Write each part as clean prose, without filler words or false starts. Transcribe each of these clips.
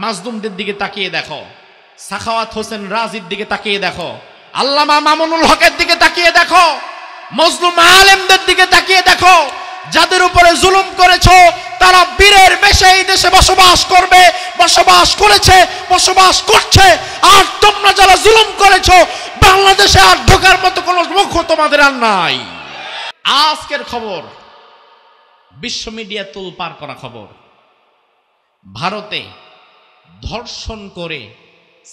মাজলুমদের দিকে তাকিয়ে দেখো, সাখাওয়াত হোসেন রাজির দিকে তাকিয়ে দেখো, আল্লামা মামুনুল হকের দিকে তাকিয়ে দেখো, মজলুম আলেমদের দিকে তাকিয়ে দেখো। যাদের উপরে জুলুম করেছো তারা বীরের বেশে এই দেশে বসবাস করবে, বসবাস করেছে, বসবাস করছে। আর তোমরা যারা জুলুম করেছো বাংলাদেশে আর ঢোকার মতো কোনো মুখ তোমাদের আর নাই। আজকের খবর, বিশ্ব মিডিয়া তোলপাড় করা খবর, ভারতে ধর্ষণ করে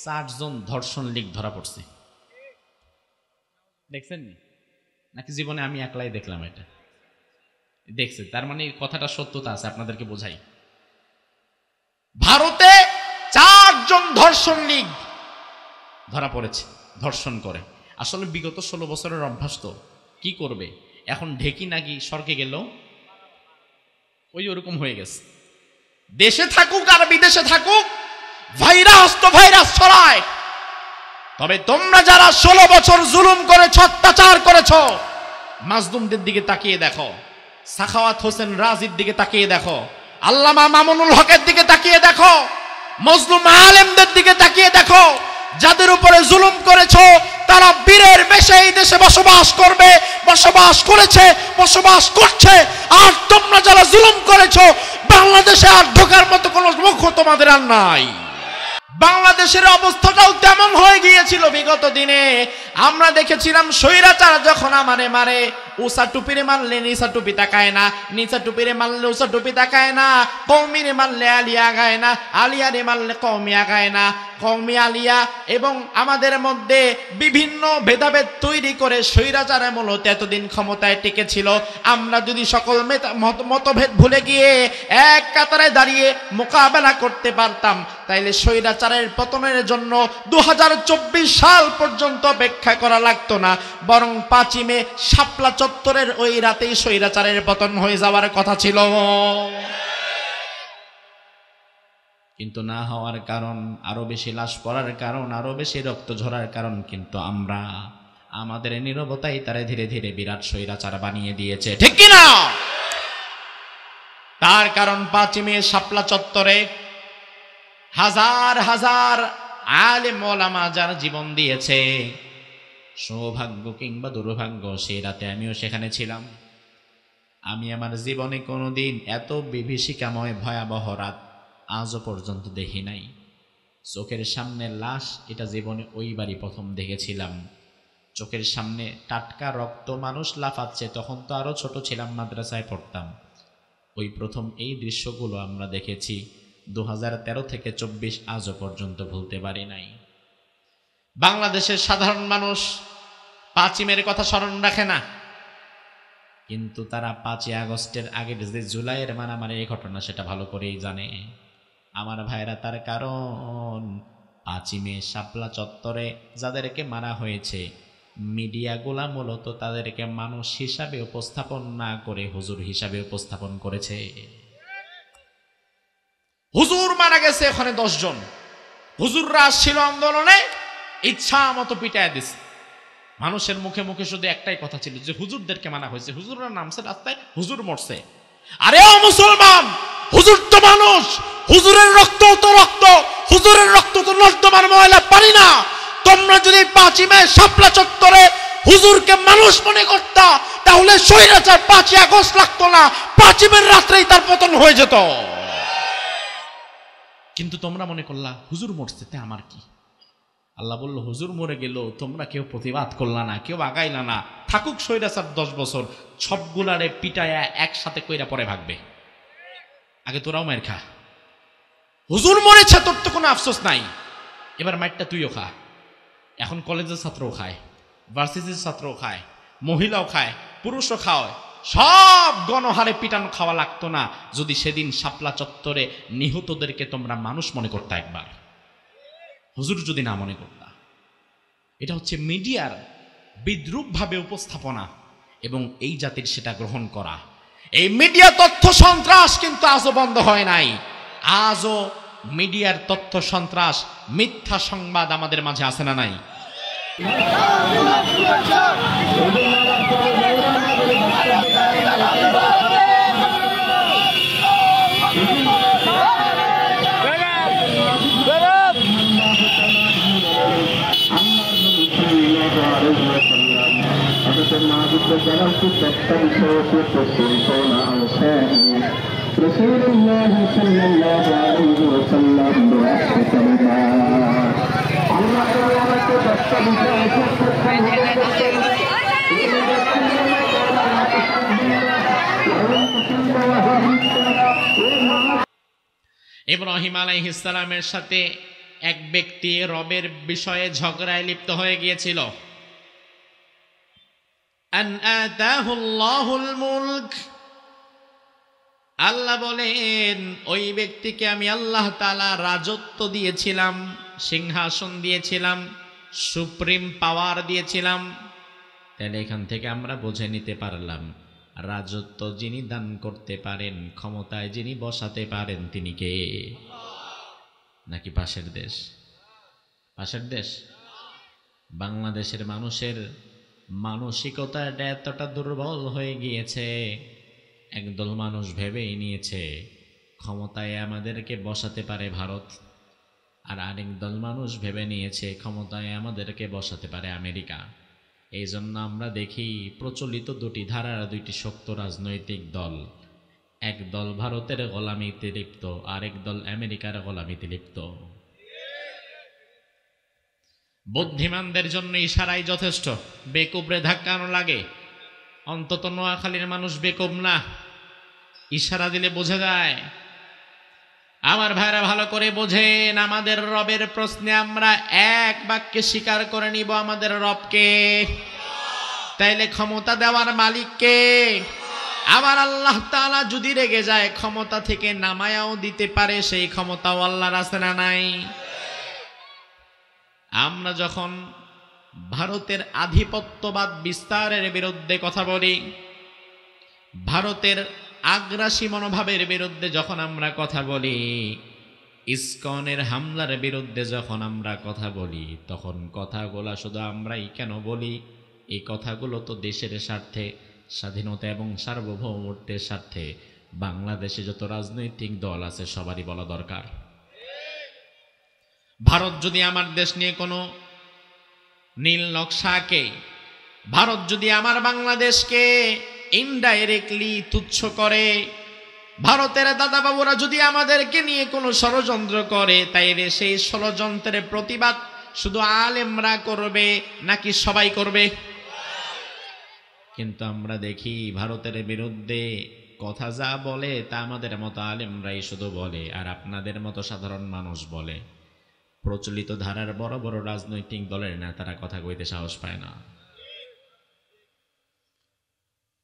4 জন ধর্ষণ লীগ ধরা পড়ছে। দেখছেন নাকি? জীবনে আমি একলাই দেখলাম এটা। দেখছে, তার মানে কথাটা সত্যতা আছে, আপনাদেরকে বোঝাই। ভারতে 4 জন ধর্ষণ লীগ ধরা পড়েছে ধর্ষণ করে। আসলে বিগত 16 বছরের অভ্যাস তো, কি করবে এখন, ঢেকি নাকি সরকে গেল ওই ওরকম হয়ে গেছে। দেশে থাকুক আর বিদেশে থাকুক, ভাইরাস তো ভাইরাস ছড়ায়। তবে তোমরা যারা 16 বছর জুলুম করেছ, অত্যাচার করেছ, মাজলুমদের দিকে তাকিয়ে দেখো, সাখাওয়াত হোসেন রাজির দিকে তাকিয়ে দেখো, আল্লামা মামুনুল হকের দিকে তাকিয়ে দেখো, মজলুম আলেমদের দিকে তাকিয়ে দেখো। যাদের উপরে জুলুম করেছো তারা বীরের বেশে এই দেশে বসবাস করবে, বসবাস করেছে, বসবাস করছে। আর তোমরা যারা জুলুম করেছো বাংলাদেশে আর ঢোকার মতো কোনো মুখ তোমাদের আর নাই। বাংলাদেশের অবস্থাটাও তেমন হয়ে গিয়েছিল বিগত দিনে। আমরা দেখেছিলাম স্বৈরাচার যখন আমারে মারে, উষা টুপিরে মারলে নিচা টুপি তাকায় না, নিচা টুপিরে মারলে উষা টুপি তাকায় না, কওমিরে মারলে আলিয়া গায় না, আলিয়ারে মারলে কওমি আগায় না, কওমি আলিয়া। এবং আমাদের মধ্যে বিভিন্ন ভেদাভেদ তৈরি করে স্বৈরাচারে মূলত এতদিন ক্ষমতায় টিকেছিল। আমরা যদি সকল মতভেদ ভুলে গিয়ে এক কাতারে দাঁড়িয়ে মোকাবেলা করতে পারতাম, তাইলে স্বৈরাচারের পতনের জন্য 2024 সাল পর্যন্ত অপেক্ষা করা লাগতো না, বরং 5ই মে শাপলা চত্বরের ওই রাতেই স্বৈরাচারের পতন হয়ে যাওয়ার কথা ছিল। কিন্তু না হওয়ার কারণ, আরো বেশি লাশ পড়ার কারণ, আরো বেশি রক্ত ঝরার কারণ কিন্তু আমরা আমাদের নীরবতাই তারে ধীরে ধীরে বিরাট স্বৈরাচার বানিয়ে দিয়েছে, ঠিক কি না? তার কারণ 5ই মে শাপলা চত্বরে হাজার হাজার আলেম ওলামা যারা জীবন দিয়েছে, সৌভাগ্য কিংবা দুর্ভাগ্য সেই রাতে আমিও সেখানে ছিলাম। আমি আমার জীবনে কোনোদিন এত বিভীষিকাময় ভয়াবহ রাত আজও পর্যন্ত দেখি নাই। চোখের সামনে লাশ, এটা জীবনে ওইবারই প্রথম দেখেছিলাম। চোখের সামনে টাটকা রক্ত, মানুষ লাফাচ্ছে। তখন তো আরো ছোট ছিলাম, মাদ্রাসায় পড়তাম। ওই প্রথম এই দৃশ্যগুলো আমরা দেখেছি। 2013 থেকে 24 আজও পর্যন্ত ভুলতে পারি নাই। বাংলাদেশের সাধারণ মানুষ 5ই মের কথা স্মরণ রাখে না, কিন্তু তারা 5ই আগস্টের আগের যে জুলাইয়ের মারামারি এই ঘটনা সেটা ভালো করেই জানে আমার ভাইরা। তার কারণ 5ই মে শাপলা চত্বরে যাদেরকে মারা হয়েছে, মিডিয়াগুলা মূলত তাদেরকে মানুষ হিসাবে উপস্থাপন না করে হুজুর হিসাবে উপস্থাপন করেছে। হুজুর মারা গেছে ওখানে 10 জন, হুজুররা আসছিল আন্দোলনে, ইচ্ছা মতো পিটায় দিছে। মানুষের মুখে মুখে শুধু একটাই কথা ছিল যে হুজুরদেরকে মানা হয়েছে, হুজুররা নামছে রাস্তায়, হুজুর মরছে। আরে ও মুসলমান, হুজুর তো মানুষ, হুজুরের রক্ত তো রক্ত, হুজুরের রক্ত তো নর্দমার ময়লা পানি না। তোমরা যদি 5ই মে শাপলা চত্বরে হুজুরকে মানুষ মনে করতা, তাহলে স্বৈরাচার 5ই আগস্ট লাগতো না, 5ই মের রাত্রেই তার পতন হয়ে যেত। কিন্তু তোমরা মনে করলা হুজুর মরছে, তে আমার কি? আল্লাহ বলল, হুজুর মরে গেল, তোমরা কেউ প্রতিবাদ করলা না, কেউ আগাইলা না। থাকুক স্বৈরাচার 10 বছর, সবগুলারে পিটায়া একসাথে কইরা পরে ভাগবে। আগে তোরাও মার খা। হুজুর মরেছে, তোর তো কোনো আফসোস নাই, এবার মাইরটা তুইও খা। এখন কলেজের ছাত্রও খায়, ভার্সিটির ছাত্রও খায়, মহিলাও খায়, পুরুষও খাওয়ায়। সব গণহারে পিটানো খাওয়া লাগতো না যদি সেদিন শাপলা চত্বরে নিহতদেরকে তোমরা মানুষ মনে করতা একবার, হুজুর যদি না মনে করতা। এটা হচ্ছে মিডিয়ার বিদ্রূপভাবে উপস্থাপনা এবং এই জাতির সেটা গ্রহণ করা। এই মিডিয়া তথ্য সন্ত্রাস কিন্তু আজও বন্ধ হয় নাই। আজও মিডিয়ার তথ্য সন্ত্রাস, মিথ্যা সংবাদ আমাদের মাঝে আছে না নাই? رسول الله صلى الله عليه وسلم بأشهر كلمات الله আমাকে দশটা বিষয় ইব্রাহিম আলাইহিস সালামের সাথে এক ব্যক্তি রবের বিষয়ে ঝগড়ায় লিপ্ত হয়ে গিয়েছিল। আন আতাহুল্লাহুল মুলক, আল্লাহ বলেন ওই ব্যক্তিকে আমি আল্লাহ তাআলা রাজত্ব দিয়েছিলাম, সিংহাসন দিয়েছিলাম, সুপ্রিম পাওয়ার দিয়েছিলাম। তাহলে এখান থেকে আমরা বুঝে নিতে পারলাম রাজত্ব যিনি দান করতে পারেন, ক্ষমতায় যিনি বসাতে পারেন তিনি কে? নাকি পাশের দেশ? পাশের দেশ। বাংলাদেশের মানুষের মানসিকতাটা এতটা দুর্বল হয়ে গিয়েছে, একদল মানুষ ভেবেই নিয়েছে ক্ষমতায় আমাদেরকে বসাতে পারে ভারত, আর আরেক দল মানুষ ভেবে নিয়েছে ক্ষমতায় আমাদেরকে বসাতে পারে আমেরিকা। এই জন্য আমরা দেখি প্রচলিত দুটি ধারার দুইটি শক্ত রাজনৈতিক দল, এক দল ভারতের গোলামিতে লিপ্ত, আরেক দল আমেরিকার গোলামিতে লিপ্ত। বুদ্ধিমানদের জন্য ইশারাই যথেষ্ট, বেকুবরে ধাক্কানো লাগে। অন্তত নোয়াখালীর মানুষ বেকুব না, ইশারা দিলে বোঝা যায়। আমার ভাইরা ভালো করে বোঝেন, আমাদের রবের প্রশ্নে আমরা এক বাক্যে স্বীকার করে নিব আমাদের রবকে। তাইলে ক্ষমতা দেওয়ার মালিককে? আমার আল্লাহ তাআলা যদি রেগে যায় ক্ষমতা থেকে নামায়াও দিতে পারে, সেই ক্ষমতাও আল্লাহর আছে না নাই? আমরা যখন ভারতের আধিপত্যবাদ বিস্তারের বিরুদ্ধে কথা বলি, ভারতের আগ্রাসী মনোভাবের বিরুদ্ধে যখন আমরা কথা বলি, ইসকনের হামলার বিরুদ্ধে যখন আমরা কথা বলি, তখন কথাগুলো শুধু আমরাই কেন বলি? এই কথাগুলো তো দেশের স্বার্থে, স্বাধীনতা এবং সার্বভৌমত্বের স্বার্থে বাংলাদেশে যত রাজনৈতিক দল আছে সবারই বলা দরকার। ভারত যদি আমার দেশ নিয়ে কোনো নীল নকশা আঁকে, ভারত যদি আমার বাংলাদেশকে ইনডাইরেক্টলি তুচ্ছ করে, ভারতের দাদাবাবুরা যদি আমাদেরকে নিয়ে কোনো ষড়যন্ত্র করে, তাইলে সেই ষড়যন্ত্রের প্রতিবাদ শুধু আলেমরা করবে নাকি সবাই করবে? কিন্তু আমরা দেখি ভারতের বিরুদ্ধে কথা যা বলে তা আমাদের মতো আলেমরাই শুধু বলে, আর আপনাদের মতো সাধারণ মানুষ বলে। প্রচলিত ধারার বড় বড় রাজনৈতিক দলের নেতারা কথা কইতে সাহস পায় না।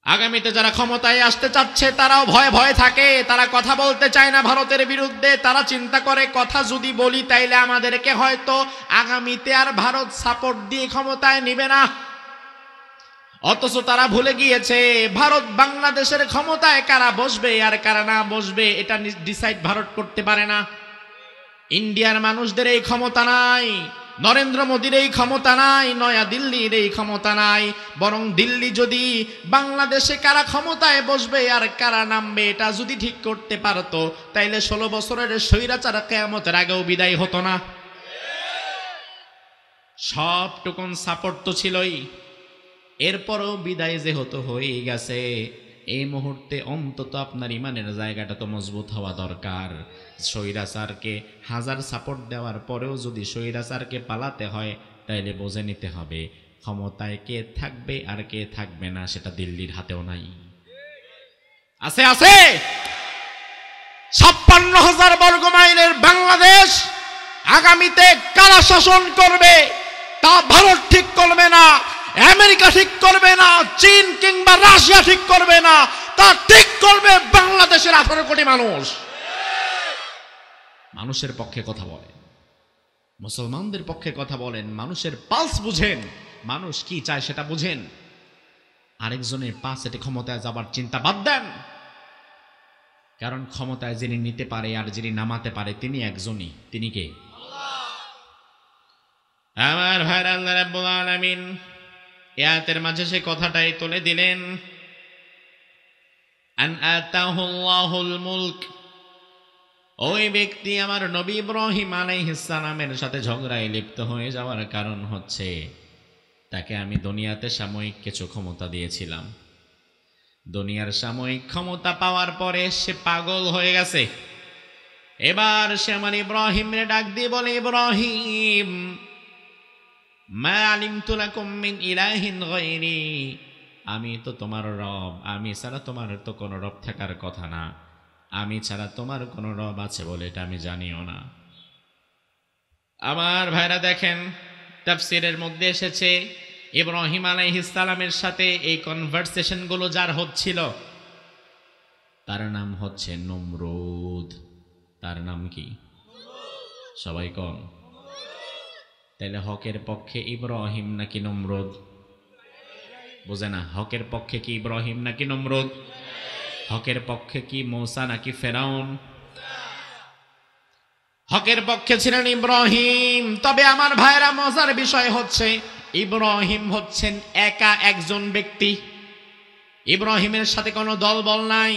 আগামীতে যারা ক্ষমতায় আসতে চাচ্ছে তারাও ভয়ে ভয়ে থাকে, তারা কথা বলতে চায় না ভারতের বিরুদ্ধে। তারা চিন্তা করে কথা যদি বলি তাইলে আমাদেরকে হয়তো আগামীতে আর ভারত সাপোর্ট দিয়ে ক্ষমতায় নিবে না। অথচ তারা ভুলে গিয়েছে ভারত বাংলাদেশের ক্ষমতায় কারা বসবে আর কারা না বসবে এটা ডিসাইড ভারত করতে পারে না। ইন্ডিয়ার মানুষদের এই ক্ষমতা নাই, নরেন্দ্র মোদীর এই ক্ষমতা নাই, নয়া দিল্লির এই ক্ষমতা নাই। বরং দিল্লি যদি বাংলাদেশে কারা ক্ষমতায় বসবে আর কারা নামবে এটা যদি ঠিক করতে পারতো, তাইলে 16 বছরের স্বৈরাচার কিয়ামতের আগেও বিদায় হতো না। সবটুকুন সাপোর্ট তো ছিলই, এরপরও বিদায় যে হতো হয়ে গেছে। এই মুহূর্তে অন্তত আপনার ইমানের জায়গাটা তো মজবুত হওয়া দরকার। স্বৈরাচারকে হাজার সাপোর্ট দেওয়ার পরেও যদি স্বৈরাচারকে পালাতে হয়, তাইলে বুঝে নিতে হবে ক্ষমতায় কে থাকবে আর কে থাকবে না সেটা দিল্লির হাতেও নাই। আছে আছে 56,000 বর্গ মাইলের বাংলাদেশ আগামীতে কারা শাসন করবে তা ভারত ঠিক করবে না, আমেরিকা ঠিক করবে না, চীন কিংবা রাশিয়া ঠিক করবে না, তা ঠিক করবে বাংলাদেশের 18 কোটি মানুষ। মানুষের পক্ষে কথা বলেন, মুসলমানদের পক্ষে কথা বলেন, মানুষের পালস বুঝেন, মানুষ কি চায় সেটা বুঝেন। আরেকজনের পাশে ক্ষমতায় যাবার চিন্তা বাদ দেন, কারণ ক্ষমতায় যিনি নিতে পারে আর যিনি নামাতে পারে তিনি একজনই। তিনি কে? আমার ভাইরা, আল্লাহ রাব্বুল আলামিন আয়াতের মাঝে সে কথাটাই তুলে দিলেন, আন আতাহুল্লাহুল মুলক। ওই ব্যক্তি আমার নবী ইব্রাহিম আলাইহিস সালামের সাথে ঝগড়ায় লিপ্ত হয়ে যাওয়ার কারণ হচ্ছে তাকে আমি দুনিয়াতে সাময়িক কিছু ক্ষমতা দিয়েছিলাম। দুনিয়ার সাময়িক ক্ষমতা পাওয়ার পরে সে পাগল হয়ে গেছে। এবার সে আমার ইব্রাহিমরে ডাক দিয়ে বলে, ইব্রাহিম, মা আলিমতু লাকুম মিন ইলাহিন গায়রি, আমি তো তোমার রব, আমি ছাড়া তোমার তো কোনো রব থাকার কথা না, আমি ছাড়া তোমার কোনো রব আছে বলে এটা আমি জানিও না। আমার ভাইরা দেখেন, তাফসীরের মধ্যে এসেছে ইব্রাহিম আলাইহিস সালামের সাথে এই কনভারসেশনগুলো যার হচ্ছিল তার নাম হচ্ছে নমরুদ। তার নাম কি? সবাই কম। তাইলে হকের পক্ষে ইব্রাহিম নাকি নমরুদ? বোঝে না। হকের পক্ষে কি ইব্রাহিম নাকি নমরুদ? হকের পক্ষে কি মূসা নাকি ফেরাউন? হকের পক্ষে ছিলেন ইব্রাহিম। তবে আমার ভাইরা, মজার বিষয় হচ্ছে ইব্রাহিম হচ্ছেন একা একজন ব্যক্তি। ইব্রাহিমের সাথে কোনো দলবল নাই,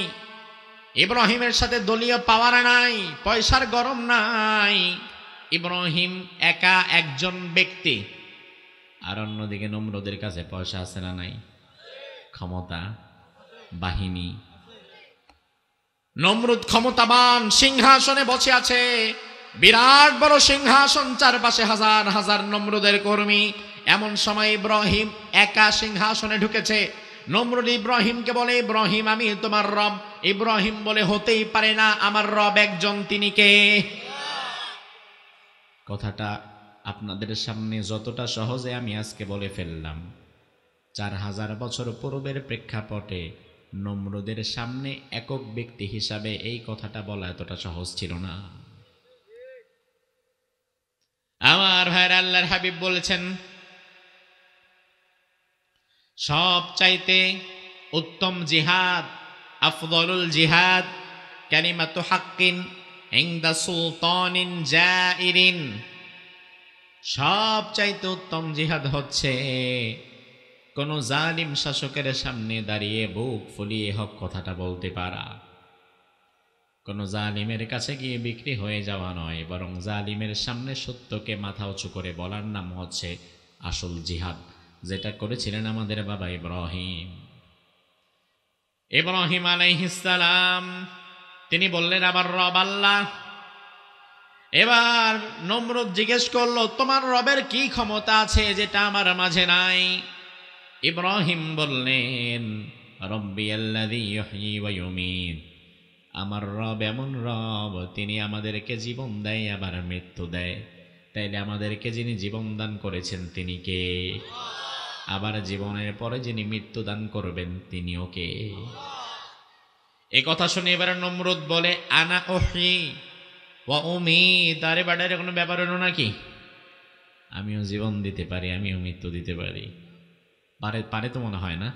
ইব্রাহিমের সাথে দলীয় পাওয়ার নাই, পয়সার গরম নাই। ইব্রাহিম একা একজন ব্যক্তি। আর অন্যদিকে নমরুদের কাছে পয়সা আছে না নাই? ক্ষমতা, বাহিনী। নমরুদ ক্ষমতাবান, সিংহাসনে বসে আছে, বিরাট বড় সিংহাসন, চারপাশে হাজার হাজার নমরুদের কর্মী। এমন সময় ইব্রাহিম একা সিংহাসনে ঢুকেছে। নমরুদ ইব্রাহিমকে বলে, ইব্রাহিম, আমি তোমার রব। ইব্রাহিম বলে, হতেই পারে না, আমার রব একজন, তিনি কে? কথাটা আপনাদের সামনে যতটা সহজে আমি আজকে বলে ফেললাম, 4000 বছর পূর্বের প্রেক্ষাপটে নমরুদের সামনে একক ব্যক্তি হিসাবে এই কথাটা বলা এতটা সহজ ছিল না। আমার ভাইরা, আল্লাহর হাবিব বলেছেন, সব চাইতে উত্তম জিহাদ, আফদলুল জিহাদ কালিমাতু হাক্কিন ইনদা সুলতানিন জাইরিন। সব চাইতে উত্তম জিহাদ হচ্ছে কোন জালিম শাসকের সামনে দাঁড়িয়ে বুক ফুলিয়ে হক কথাটা বলতে পারা। কোন জালিমের কাছে গিয়ে বিক্রি হয়ে যাওয়া নয়, বরং জালিমের সামনে সত্যকে মাথা উঁচু করে বলার নাম হচ্ছে আসল জিহাদ, যেটা করেছিলেন আমাদের বাবা ইব্রাহিম। ইব্রাহিম আলাইহিস সালাম তিনি বললেন, আমার রব আল্লাহ। এবার নমরুদ জিজ্ঞেস করলো, তোমার রবের কি ক্ষমতা আছে যেটা আমার মাঝে নাই? ইব্রাহিম বললেন, রব্বি আল্লাযী ইউহয়ী ওয়া ইউমীত, আমার রব এমন রব, তিনি আমাদেরকে জীবন দেয় আবার মৃত্যু দেয়। তাইলে আমাদেরকে যিনি জীবন দান করেছেন তিনি কে? আবার জীবনের পরে যিনি মৃত্যু দান করবেন তিনিও কে? এই কথা শুনে এবার নমরুদ বলে, আনা উহয়ী ওয়া উমীত। আরে বাড়ারে কোনো ব্যাপার হলো নাকি? আমিও জীবন দিতে পারি, আমিও মৃত্যু দিতে পারি। পারে তো মনে হয় না।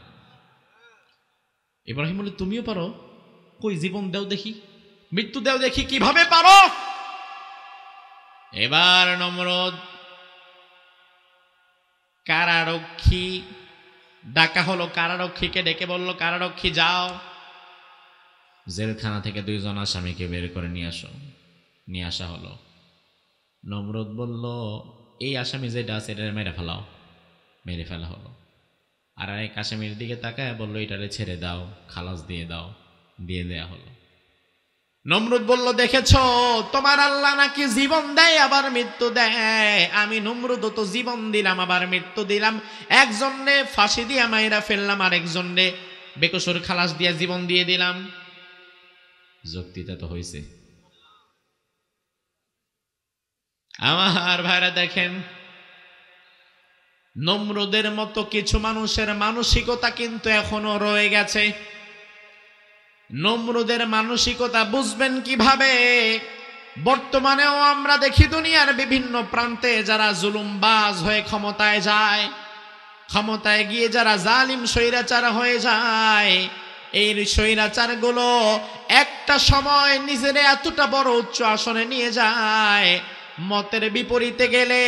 ইব্রাহিম বলে, তুমিও পারো? কই, জীবন দেও দেখি, মৃত্যু দেও দেখি, কিভাবে পারো? এবার নমরুদ কারারক্ষী ডাকা হলো, কারারক্ষীকে ডেকে বলল, কারারক্ষী যাও, জেলখানা থেকে 2 জন আসামিকে বের করে নিয়ে আসো। নিয়ে আসা হলো। নমরুদ বলল, এই আসামি যেটা আছে এটা মেরে ফেলাও। মেরে ফেলা হলো। আর এক আসামির দিকে তাকায় বলল, এটারে ছেড়ে দাও, খালাস দিয়ে দাও। দিয়ে দেয়া হলো। নমরুদ বলল, দেখেছো, তোমার আল্লাহ নাকি জীবন দেয় আবার মৃত্যু দেয়। আমি নমরুদ তো জীবন দিলাম আবার মৃত্যু দিলাম, একজনে ফাঁসি দিয়া মাইরা ফেললাম, আর একজনে বেকসুর খালাস দিয়া জীবন দিয়ে দিলাম। যুক্তিটা তো হয়েছে। আমার ভাইরা দেখেন, নমরুদের মতো কিছু মানুষের মানসিকতা কিন্তু এখনো রয়ে গেছে। নমরুদের মানসিকতা বুঝবেন কিভাবে? বর্তমানেও আমরা দেখি দুনিয়ার বিভিন্ন প্রান্তে যারা জুলুমবাজ হয়ে ক্ষমতায় যায়, ক্ষমতায় গিয়ে যারা জালিম স্বৈরাচার হয়ে যায়, এই স্বৈরাচারগুলো একটা সময় নিজের এতটা বড় উচ্চ আসনে নিয়ে যায়, মতের বিপরীতে গেলে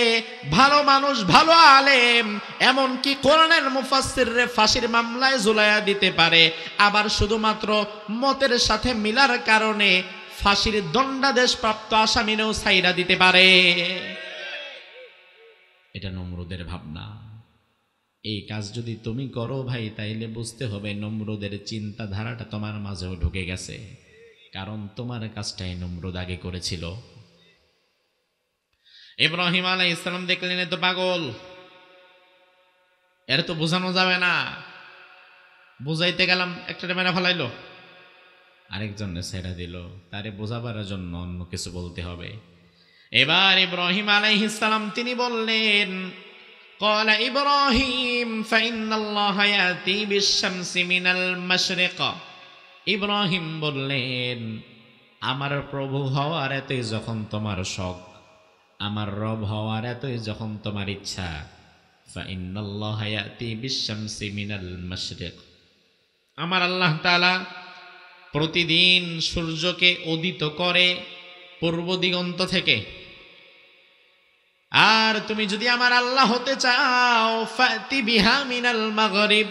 ভালো মানুষ, ভালো আলেম, এমনকি কোরআনের মুফাসসিররে ফাঁসির মামলায় ঝুলাইয়া দিতে পারে। আবার শুধুমাত্র মতের সাথে মিলার কারণে ফাঁসির দণ্ডাদেশ প্রাপ্ত আসামিনেও ছাইরা দিতে পারে। এটা নমরুদের ভাবনা। এই কাজ যদি তুমি করো ভাই, তাইলে বুঝতে হবে নমরুদের চিন্তাধারাটা তোমার মাঝেও ঢুকে গেছে, কারণ তোমার কাজটাই নমরুদ আগে করেছিল। ইব্রাহিম আলাইহিস সালাম দেখলেন এ তো পাগল, এর তো বোঝানো যাবে না। বুঝাইতে গেলাম একটা মেরে ফেলাইলো, আরেকজনে ছেড়ে দিল, তারে বোঝাবার জন্য অন্য কিছু বলতে হবে। এবার ইব্রাহিম আলাইহিস সালাম তিনি বললেন, قال إبراهيم فإن الله يأتي بالشمس من المشرق। ইব্রাহিম বললেন, আমার প্রভু হওয়ার এতই যখন তোমার শখ, আমার রব হওয়ার এতই যখন তোমার ইচ্ছা, فإن الله يأتي بالشمس من المشرق, আমার আল্লাহ তাআলা প্রতিদিন সূর্যকে উদিত করে পূর্ব দিগন্ত থেকে। আর তুমি যদি আমার আল্লাহ হতে চাও, ফাতি বিহা মিনাল মাগরিব,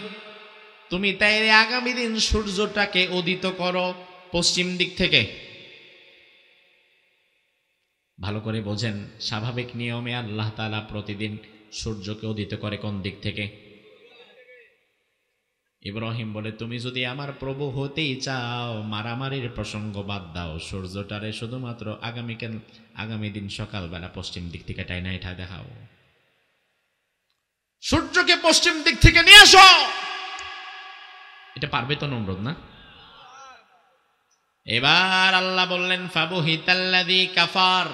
তুমি তাইলে আগামী দিন সূর্যটাকে উদিত করো পশ্চিম দিক থেকে। ভালো করে বোঝেন, স্বাভাবিক নিয়মে আল্লাহ তাআলা প্রতিদিন সূর্যকে উদিত করে কোন দিক থেকে? ইব্রাহিম বলে, তুমি যদি আমার প্রভু হতেই চাও, মারামারির প্রসঙ্গ বাদ দাও, সূর্যটারে শুধুমাত্র আগামী দিন সকালবেলা পশ্চিম দিক থেকে টাইনা এটা দেখাও, সূর্যকে পশ্চিম দিক থেকে নিয়ে আসো। এটা পারবে তো নমরুদ না? এবার আল্লাহ বললেন, ফাবুহিতাল্লাযী কাফার,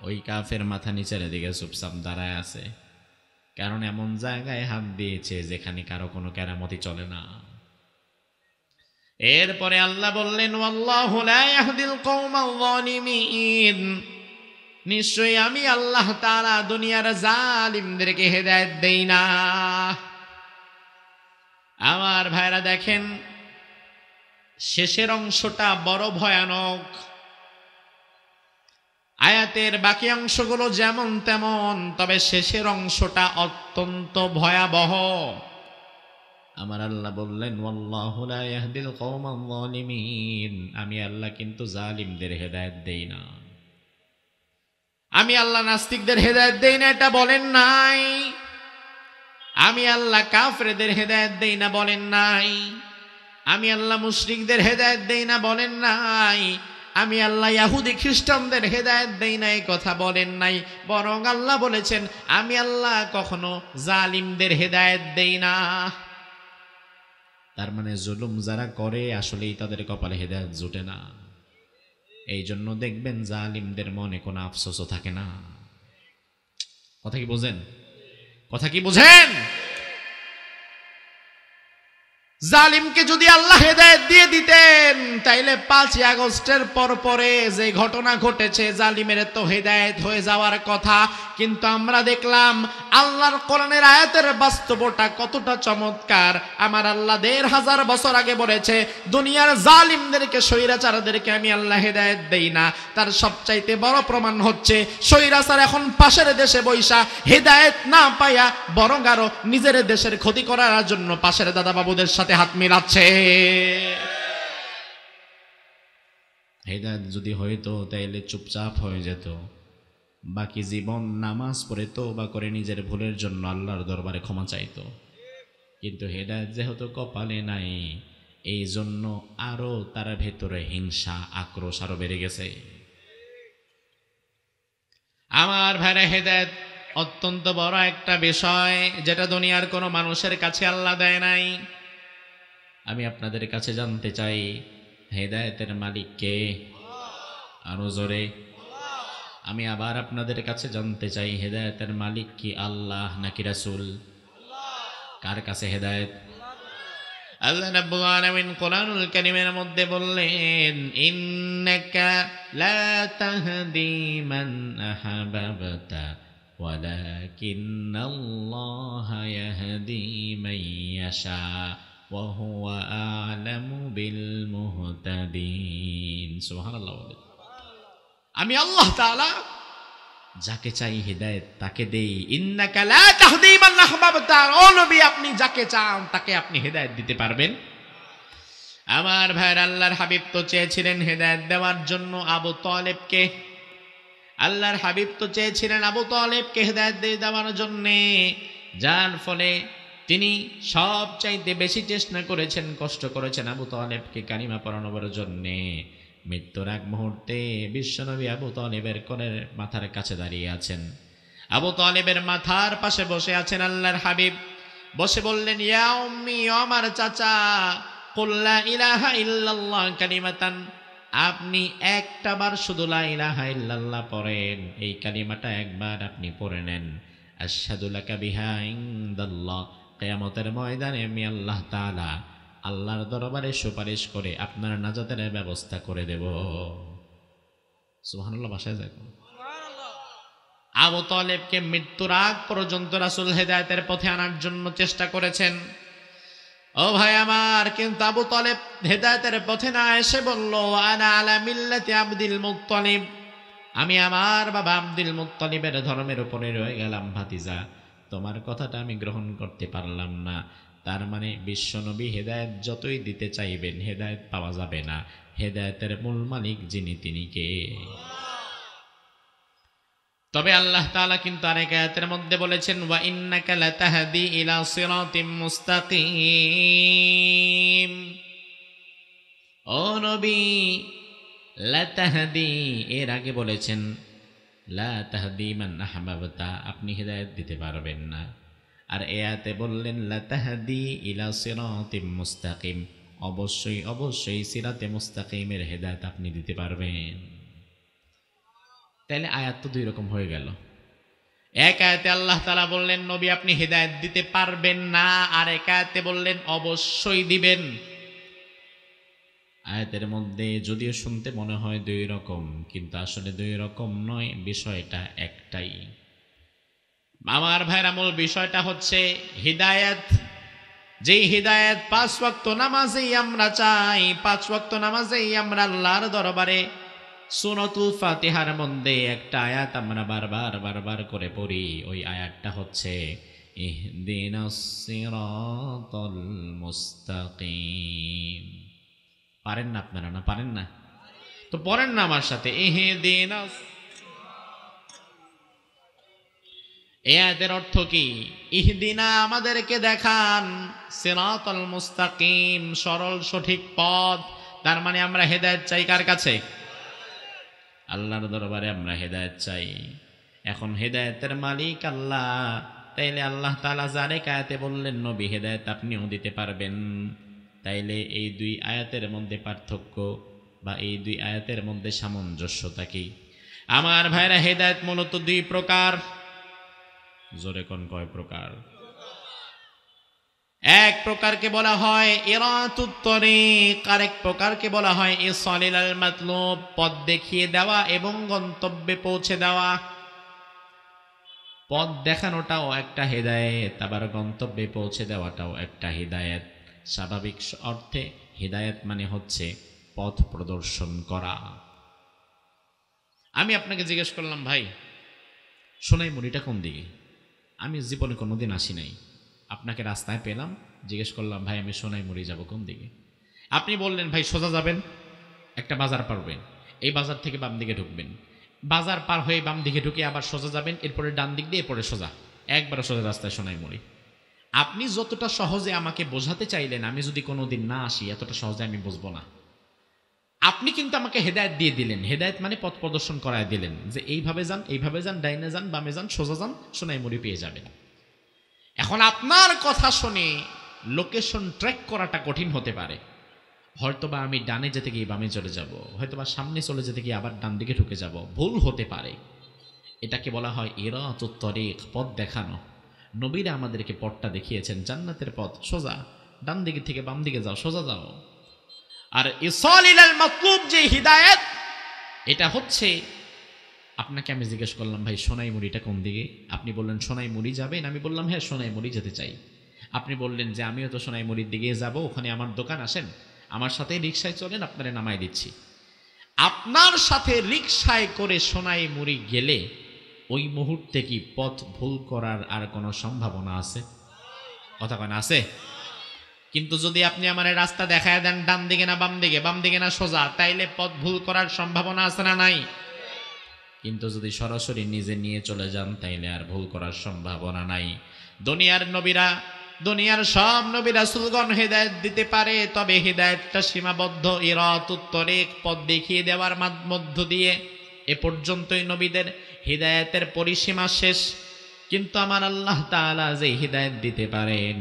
ওই কাফের মাথা নিচের দিকে চুপচাপ দাঁড়ায় আছে, কারণ এমন জায়গায় হাত দিয়েছে যেখানে কারো কোনো কেরামতি চলে না। এরপরে আল্লাহ বললেন, ওয়াল্লাহু লা ইয়াহদিল কওমাল যালিমিন, নিশ্চয়ই আমি আল্লাহ তাআলা দুনিয়ার জালিমদেরকে হেদায়েত দেই না। আমার ভাইরা দেখেন, শেষের অংশটা বড় ভয়ানক। আয়াতের বাকি অংশগুলো যেমন তেমন, তবে শেষের অংশটা অত্যন্ত ভয়াবহ। আমার আল্লাহ বললেন, ওয়াল্লাহু লা ইয়াহদিল কওমাল যালিমিন, আমি আল্লাহ কিন্তু জালিমদের হেদায়েত দেই না। আমি আল্লাহ নাস্তিকদের হেদায়েত দেই না এটা বলেন নাই, আমি আল্লাহ কাফেরদের হেদায়েত দেই না বলেন নাই, আমি আল্লাহ মুশরিকদের হেদায়েত দেই না বলেন নাই, আমি আল্লাহ ইহুদি খ্রিস্টানদের হেদায়েত দেই না এই কথা বলেন নাই, বরং আল্লাহ বলেছেন আমি আল্লাহ কখনো জালিমদের হেদায়েত দেই না। তার মানে জুলুম যারা করে আসলেই তাদের কপালে হেদায়েত জুটে না। এই জন্য দেখবেন জালিমদের মনে কোনো আফসোসও থাকে না। কথা কি বোঝেন? কথা কি বোঝেন? জালিমকে যদি আল্লাহ হেদায়েত দিয়ে দিতেন, তাইলে 5ই আগস্টের পরে যে ঘটনা ঘটেছে, জালিমের তো হেদায়েত হয়ে যাওয়ার কথা। কিন্তু আমরা দেখলাম আল্লাহর কোরআনের আয়াতের বাস্তবতা কতটা চমৎকার। আমার আল্লাহ 1500 বছর আগে বলেছে, দুনিয়ার জালিমদেরকে, স্বৈরাচারদেরকে আমি আল্লাহ হেদায়েত দেই না। তার সবচাইতে বড় প্রমাণ হচ্ছে, স্বৈরাচার এখন পাশের দেশে বৈশা হেদায়েত না পাইয়া বরং আরো নিজের দেশের ক্ষতি করার জন্য পাশের দাদা বাবুদের সাথে হাত মিলাচ্ছে। হেদায়েত যদি হইতো তাইলে চুপচাপ হয়ে যেত, বাকি জীবন নামাজ পড়ে তওবা করে নিজের ভুলের জন্য আল্লাহর দরবারে ক্ষমা চাইতো। কিন্তু হেদায়েত যেহেতু কপালে নাই, এই জন্য আরো তার ভেতরে হিংসা, আক্রোশ আরো বেড়ে গেছে। আমার ভাইরা, হেদায়েত অত্যন্ত বড় একটা বিষয়, যেটা দুনিয়ার কোনো মানুষের কাছে আল্লাহ দেয় নাই। আমি আপনাদের কাছে জানতে চাই, হেদায়েতের মালিক কে? আরো জোরে। আমি আবার আপনাদের কাছে জানতে চাই, হেদায়েতের মালিক কি আল্লাহ নাকি রাসূল? কার কাছে হেদায়েত? আল্লাহ রাব্বুল আলামিন কোরআনুল কারীমের মধ্যে বললেন, ইন্নাকা লা তাহদি মান আহবাবতা ওয়ালাকিন্নাল্লাহা ইয়াহদি মান ইয়াশা ওয়া হুয়া আ'লামু বিল মুহতাদিন। সুবহানাল্লাহ। আমি আল্লাহ তাআলা যাকে চাই হেদায়েত তাকে দেই। ইন্নাকা লা তাহদি মান আহবাবতা, ও নবী আপনি যাকে চান তাকে আপনি হেদায়েত দিতে পারবেন। আমার ভাইয়ের আল্লাহর হাবিব তো চেয়েছিলেন হেদায়েত দেওয়ার জন্য আবু তালেবকে, আল্লাহর হাবিব তো চেয়েছিলেন আবু তালেবকে হেদায়েত দেওয়ার জন্যে, যার ফলে তিনি সবচাইতে বেশি চেষ্টা করেছেন, কষ্ট করেছেন আবু তালেবকে কালিমা পড়ানোর জন্যে। মৃত্যুর এক মুহূর্তে বিশ্বনবী আবু তালেবের কোলের মাথার কাছে দাঁড়িয়ে আছেন, আবু তালেবের মাথার পাশে বসে আছেন আল্লাহর হাবিব। বসে বললেন, ইয়া উম্মি, আমার চাচা, কুল লা ইলাহা ইল্লাল্লাহ কালিমাতান, আপনি একটা বার শুধু লা ইলাহা ইল্লাল্লাহ পড়েন, এই কালিমাটা একবার আপনি পড়ে নেন। আশহাদু লাকা বিহা ইনদাল্লাহ, কিয়ামতের ময়দানে আমি আল্লাহ তাআলা আল্লাহর দরবারে সুপারিশ করে আপনার নাজাতের ব্যবস্থা করে দেব। সুবহানাল্লাহ, বাসায় যায়। আবু তালেবকে মৃত্যুর আগ পর্যন্ত রাসূল হেদায়েতের পথে আনার জন্য চেষ্টা করেছেন। ও ভাই আমার, কিন্তু আবু তালেব হেদায়েতের পথে না এসে বলল, আনা আলা মিল্লাতি আব্দুল মুত্তালিব, আমি আমার বাবা আব্দুল মুত্তালিবের ধর্মের উপরে রয়ে গেলাম ভাতিজা, তোমার কথাটা আমি গ্রহণ করতে পারলাম না। তার মানে বিশ্বনবী হেদায়েত যতই দিতে চাইবেন হেদায়েত পাওয়া যাবে না। হেদায়েতের মূল মালিক যিনি, তিনি কে? তবে আল্লাহ তাআলা কিন্তু আরেক আয়াতের মধ্যে বলেছেন, ওয়া ইন্নাকা লাতাহদি ইলা সিরাতিম মুস্তাকিম, ও নবী লাতাহদি, এর আগে বলেছেন লা তাহদি মান আহবাবতা, আপনি হেদায়েত দিতে পারবেন না। আর এই আয়াতে বললেন লাতাহদি ইলা সিরাতিম মুস্তাকিম, অবশ্যই অবশ্যই সিরাতে মুস্তাকিমের হেদায়েত আপনি দিতে পারবেন। তাহলে আয়াত তো দুই রকম হয়ে গেল। এক আয়াতে আল্লাহ তাআলা বললেন নবী আপনি হেদায়েত দিতে পারবেন না, আর এক আয়াতে বললেন অবশ্যই দিবেন। আয়াতের মধ্যে যদিও শুনতে মনে হয় দুই রকম, কিন্তু আসলে দুই রকম নয়, বিষয়টা একটাই। আমার ভাইরা, মূল বিষয়টা হচ্ছে হিদায়াত। যেই হিদায়াত 5 ওয়াক্ত নামাজেই আমরা চাই, 5 ওয়াক্ত নামাজেই আমরা আল্লাহর দরবারে সূরাতুল ফাতিহার মধ্যে একটা আয়াত আমরা বারবার করে পড়ি, ওই আয়াতটা হচ্ছে ইহদিনাস সিরাতাল মুস্তাকিম। পারেন না আপনারা? না পারেন না তো পড়েন না আমার সাথে, ইহদিনাস। এই আয়াতের অর্থ কি? ইহদিনা, আমাদেরকে দেখান, সিরাতাল মুস্তাকিম, সরল সঠিক পথ। তার মানে আমরা হেদায়েত চাই কার কাছে? আল্লাহর দরবারে আমরা হেদায়েত চাই। এখন হেদায়েতের মালিক আল্লাহ, তাইলে আল্লাহ তাআলা যারে আয়াতে বললেন নবী হেদায়েত আপনিও দিতে পারবেন, তাইলে এই দুই আয়াতের মধ্যে পার্থক্য বা এই দুই আয়াতের মধ্যে সামঞ্জস্যতা কি? আমার ভাইরা, হেদায়েত মূলত দুই প্রকার। জোরে কোন কয় প্রকার? এক প্রকারকে বলা হয় ইরাতুত তরিক, আরেক প্রকারকে বলা হয় ইসালিল মাতলুব, পথ দেখিয়ে দেওয়া এবং গন্তব্যে পৌঁছে দেওয়া। পথ দেখানোটাও একটা হিদায়াত, আবার গন্তব্যে পৌঁছে দেওয়াটাও একটা হিদায়াত। স্বাভাবিক অর্থে হিদায়াত মানে হচ্ছে পথ প্রদর্শন করা। আমি আপনাকে জিজ্ঞেস করলাম, ভাই সোনাইমুড়িটা কোন দিকে? আমি জীবনে কোনোদিন আসি নাই, আপনাকে রাস্তায় পেলাম, জিজ্ঞেস করলাম ভাই আমি সোনাইমুড়ি যাব কোন দিকে? আপনি বললেন ভাই সোজা যাবেন, একটা বাজার পারবেন, এই বাজার থেকে বাম দিকে ঢুকবেন, বাজার পার হয়ে বাম দিকে ঢুকে আবার সোজা যাবেন, এরপরে ডান দিক দিয়ে এরপরে সোজা, একবার সোজা রাস্তায় সোনাইমুড়ি। আপনি যতটা সহজে আমাকে বোঝাতে চাইলেন, আমি যদি কোনোদিন না আসি এতটা সহজে আমি বুঝবো না। আপনি কিন্তু আমাকে হেদায়েত দিয়ে দিলেন, হেদায়েত মানে পথ প্রদর্শন করায় দিলেন যে এইভাবে যান, ডাইনে যান, বামে যান, সোজা যান, সোনাইমুড়ি পেয়ে যাবেন। এখন আপনার কথা শুনে লোকেশন ট্র্যাক করাটা কঠিন হতে পারে। হয়তোবা আমি ডানে যেতে গিয়ে বামে চলে যাব, হয়তোবা সামনে চলে যেতে গিয়ে আবার ডান দিকে ঢুকে যাব, ভুল হতে পারে। এটাকে বলা হয় ইরাতুত তরিক, পথ দেখানো। নবীরা আমাদেরকে পথটা দেখিয়েছেন, জান্নাতের পথ সোজা, ডান দিকে থেকে বাম দিকে যাও, সোজা যাও। আর ইসালিল মাতলুব যে হিদায়াত, এটা হচ্ছে আপনাকে আমি জিজ্ঞেস করলাম ভাই সোনাইমুড়িটা কোন দিকে? আপনি বললেন সোনাইমুড়ি যাবেন, আমি বললাম হ্যাঁ সোনাইমুড়ি যেতে চাই। আপনি বললেন যে আমিও তো সোনাইমুড়ির দিকে যাব, ওখানে আমার দোকান, আসেন আমার সাথে রিকশায় চলেন, আপনারে নামাই দিচ্ছি। আপনার সাথে রিকশায় করে সোনাইমুড়ি গেলে ওই মুহূর্তে কি পথ ভুল করার আর কোনো সম্ভাবনা আছে? কথা কেন আছে? কিন্তু যদি আপনি আমার রাস্তা দেখায় দেন ডান দিকে না বাম দিকে, বাম দিকে না সোজা, তাইলে পথ ভুল করার সম্ভাবনা আছে না নাই? কিন্তু যদি সরাসরি নিজে নিয়ে চলে যান তাইলে আর ভুল করার সম্ভাবনা নাই। দুনিয়ার নবীরা, দুনিয়ার সব নবী রাসূলগণ হেদায়েত দিতে পারে, তবে হেদায়েতটা সীমাবদ্ধ। ইরাতুত তরিক, পথ দেখিয়ে দেওয়ার মধ্য দিয়ে এ পর্যন্তই নবীদের হেদায়েতের পরিসীমা শেষ। কিন্তু আমার আল্লাহ তাআলা যে হেদায়েত দিতে পারেন,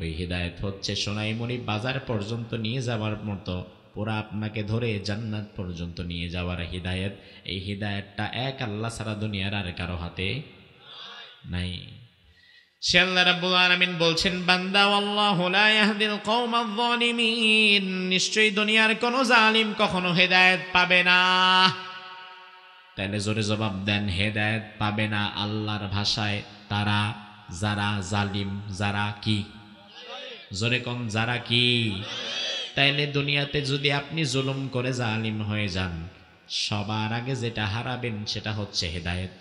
ওই হেদায়েত হচ্ছে সোনাইমুড়ি বাজার পর্যন্ত নিয়ে যাওয়ার মতো, পুরা আপনাকে ধরে জান্নাত পর্যন্ত নিয়ে যাওয়ার হিদায়াত। এই হিদায়াতটা এক আল্লাহ ছাড়া দুনিয়ার আর কারো হাতে নাই। সে আল্লাহ রাব্বুল আলামিন বলছেন, বান্দা আল্লাহু লা ইয়াহদিল কওমায যালিমিন, নিশ্চয়ই দুনিয়ার কোন জালিম কখনো হেদায়েত পাবে না। তাহলে জোরে জবাব দেন, হেদায়েত পাবে না আল্লাহর ভাষায় তারা যারা জালিম, যারা কি? জোরে কোন, যারা কি? তাইলে দুনিয়াতে যদি আপনি জুলুম করে জালিম হয়ে যান, সবার আগে যেটা হারাবেন সেটা হচ্ছে হেদায়েত।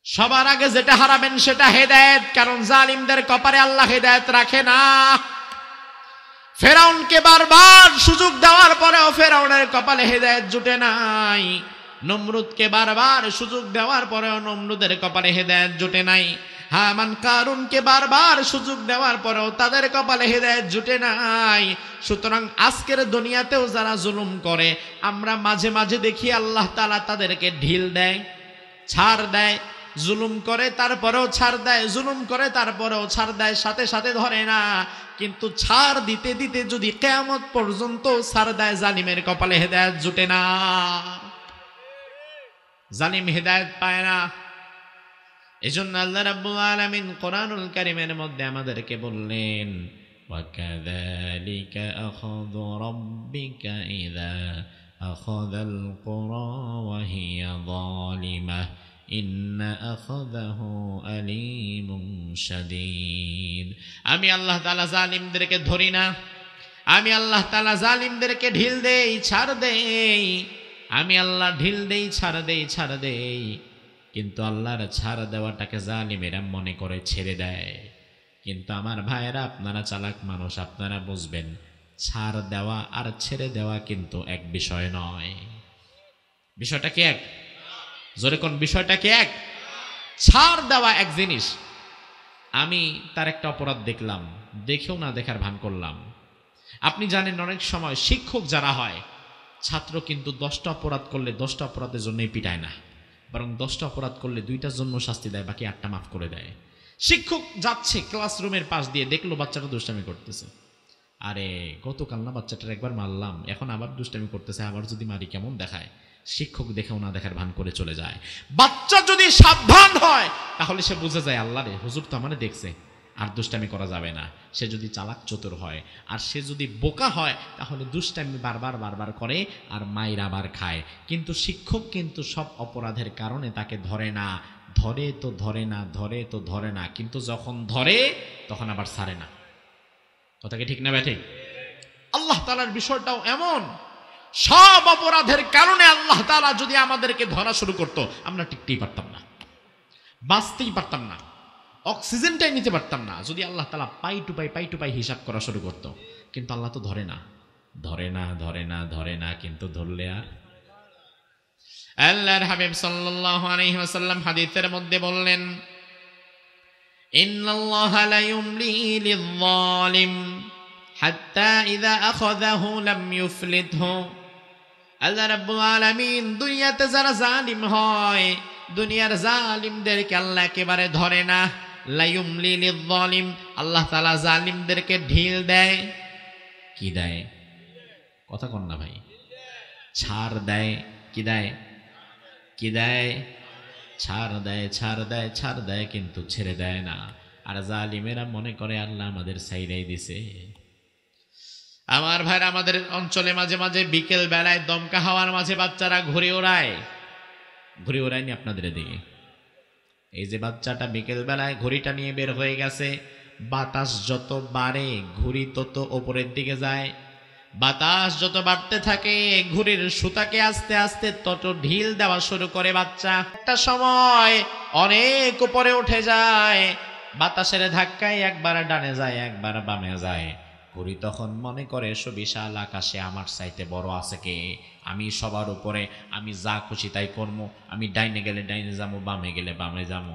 সবার আগে যেটা হারাবেন সেটা হেদায়েত, কারণ জালিমদের কপালে আল্লাহ হেদায়েত রাখে না। ফেরাউনকে বারবার সুযোগ দেওয়ার পরেও ফেরাউনের কপালে হেদায়েত জুটে নাই। নমরুদকে বারবার সুযোগ দেওয়ার পরেও নমরুদের কপালে হেদায়েত জুটে নাই। হামান কারুনকে বারবার সুযোগ দেওয়ার পরেও তাদের কপালে হেদায়েত জুটে নাই। সুতরাং আজকের দুনিয়াতেও যারা জুলুম করে, আমরা মাঝে মাঝে দেখি আল্লাহ তাআলা তাদেরকে ঢিল দেয়, ছাড় দেয়। জুলুম করে তারপরেও ছাড় দেয়, জুলুম করে তারপরেও ছাড় দেয়, সাথে সাথে ধরে না। কিন্তু ছাড় দিতে দিতে যদি কিয়ামত পর্যন্ত ছাড় দেয়, জালিমের কপালে হেদায়েত জুটে না, জালিম হেদায়েত পায় না। এজন্য আল্লাহ রাব্বুল আলামিন কোরআনুল কারীমের মধ্যে আমাদেরকে বললেন, ওয়াকাযালিকা আখাযু রাব্বিকা ইযা আখাযাল কুরা ওয়া হিয়া যালিমাহ ইন্না আখাযাহু আলীমুন শাদীদ। আমি আল্লাহ তাআলা জালিমদেরকে ধরি না, আমি আল্লাহ তাআলা জালিমদেরকে ঢিল দেই, ছাড় দেই। আমি আল্লাহ ঢিল দেই, ছাড় দেই, ছাড় দেই। কিন্তু আল্লাহর ছাড় দেওয়াটাকে জালিমেরা মনে করে ছেড়ে দেয়। কিন্তু আমার ভাইয়েরা, আপনারা চালাক মানুষ, আপনারা বুঝবেন, ছাড় দেওয়া আর ছেড়ে দেওয়া কিন্তু এক বিষয় নয়। বিষয়টা কি এক? জোরে কোন, বিষয়টা কি এক? ছাড় দেওয়া এক জিনিস। আমি তার একটা অপরাধ দেখলাম, দেখেও না দেখার ভান করলাম। আপনি জানেন অনেক সময় শিক্ষক যারা হয়, ছাত্র কিন্তু 10টা অপরাধ করলে 10টা অপরাধের জন্যই পিটায় না, বরং 10টা অপরাধ করলে 2টার জন্য শাস্তি দেয়, বাকি 8টা মাফ করে দেয়। শিক্ষক যাচ্ছে ক্লাসরুমের পাশ দিয়ে, দেখলো বাচ্চাটা দুষ্টামি করতেছে, আরে গতকাল না বাচ্চাটার একবার মারলাম, এখন আবার দুষ্টামি করতেছে, আবার যদি মারি কেমন দেখায়। শিক্ষক দেখেও না দেখার ভান করে চলে যায়। বাচ্চা যদি সাবধান হয় তাহলে সে বুঝে যায়, আল্লাহ রে, হুজুর তো আমারে দেখছে, আর দুষ্টামি করা যাবে না। সে যদি চালাক চতুর হয়, আর সে যদি বোকা হয়, তাহলে দুষ্টামি বারবার বারবার করে আর মাইর আবার খায়। কিন্তু শিক্ষক কিন্তু সব অপরাধের কারণে তাকে ধরে না, ধরে তো ধরে না, ধরে তো ধরে না, কিন্তু যখন ধরে তখন আবার ছাড়ে না। কথাকে ঠিক না ব্যাঠিক? আল্লাহ তাআলার বিষয়টাও এমন, সব অপরাধের কারণে আল্লাহ তাআলা যদি আমাদেরকে ধরা শুরু করত, আমরা টিকতেই পারতাম না, বাঁচতেই পারতাম না, অক্সিজেনটাই নিতে পারতাম না, যদি আল্লাহ তাআলা পাই টু পাই হিসাব করা শুরু করত। কিন্তু আল্লাহ তো ধরে না, ধরে না, ধরে না, ধরে না, কিন্তু ধরলে আর। আল্লাহর হাবিব সাল্লাল্লাহু আলাইহি ওয়াসাল্লাম হাদিসের মধ্যে বললেন, ইন্নাল্লাহা লা ইউমলি লিয-যালিম হাত্তা ইযা আখাযাহু লাম ইউফলিতহু। আল্লাহ রাব্বুল আলামিন দুনিয়াতে যারা জালিম হয়, দুনিয়ার জালিমদেরকে আল্লাহ একেবারে ধরে না। লা ইউমলি লিয-যালিম, আল্লাহ তাআলা জালিমদেরকে ঢিল দেয়। কি দেয়? কথা কন না ভাই। ছাড় দেয়। কি দেয়? কি দেয়? ছাড় দেয়, ছাড় দেয়, ছাড় দেয়, কিন্তু ছেড়ে দেয় না। আর জালিমেরা মনে করে আল্লাহ আমাদের ছাইড়াই দিছে। আমার ভাইরা, আমাদের অঞ্চলে মাঝে মাঝে বিকেল বেলায় দমকা হাওয়ার মাঝে বাচ্চারা ঘুরে ওড়ায়। ঘুরে ওড়ায়নি আপনাদের দিকে? এই যে বাচ্চাটা বিকেল বেলায় ঘড়িটা নিয়ে বের হয়ে গেছে, বাতাস যত বাড়ে ঘুড়ি তত ওপরের দিকে যায়। বাতাস যত বাড়তে থাকে, ঘুড়ির সুতাকে আস্তে আস্তে তত ঢিল দেওয়া শুরু করে বাচ্চা। একটা সময় অনেক উপরে উঠে যায়, বাতাসের ধাক্কায় একবার ডানে যায় একবার বামে যায়। ঘুড়ি তখন মনে করে সুবিশাল আকাশে আমার চাইতে বড় আছে কে, আমি সবার উপরে, আমি যা খুশি তাই করবো, আমি ডাইনে গেলে ডাইনে যাবো, বামে গেলে বামে যাবো।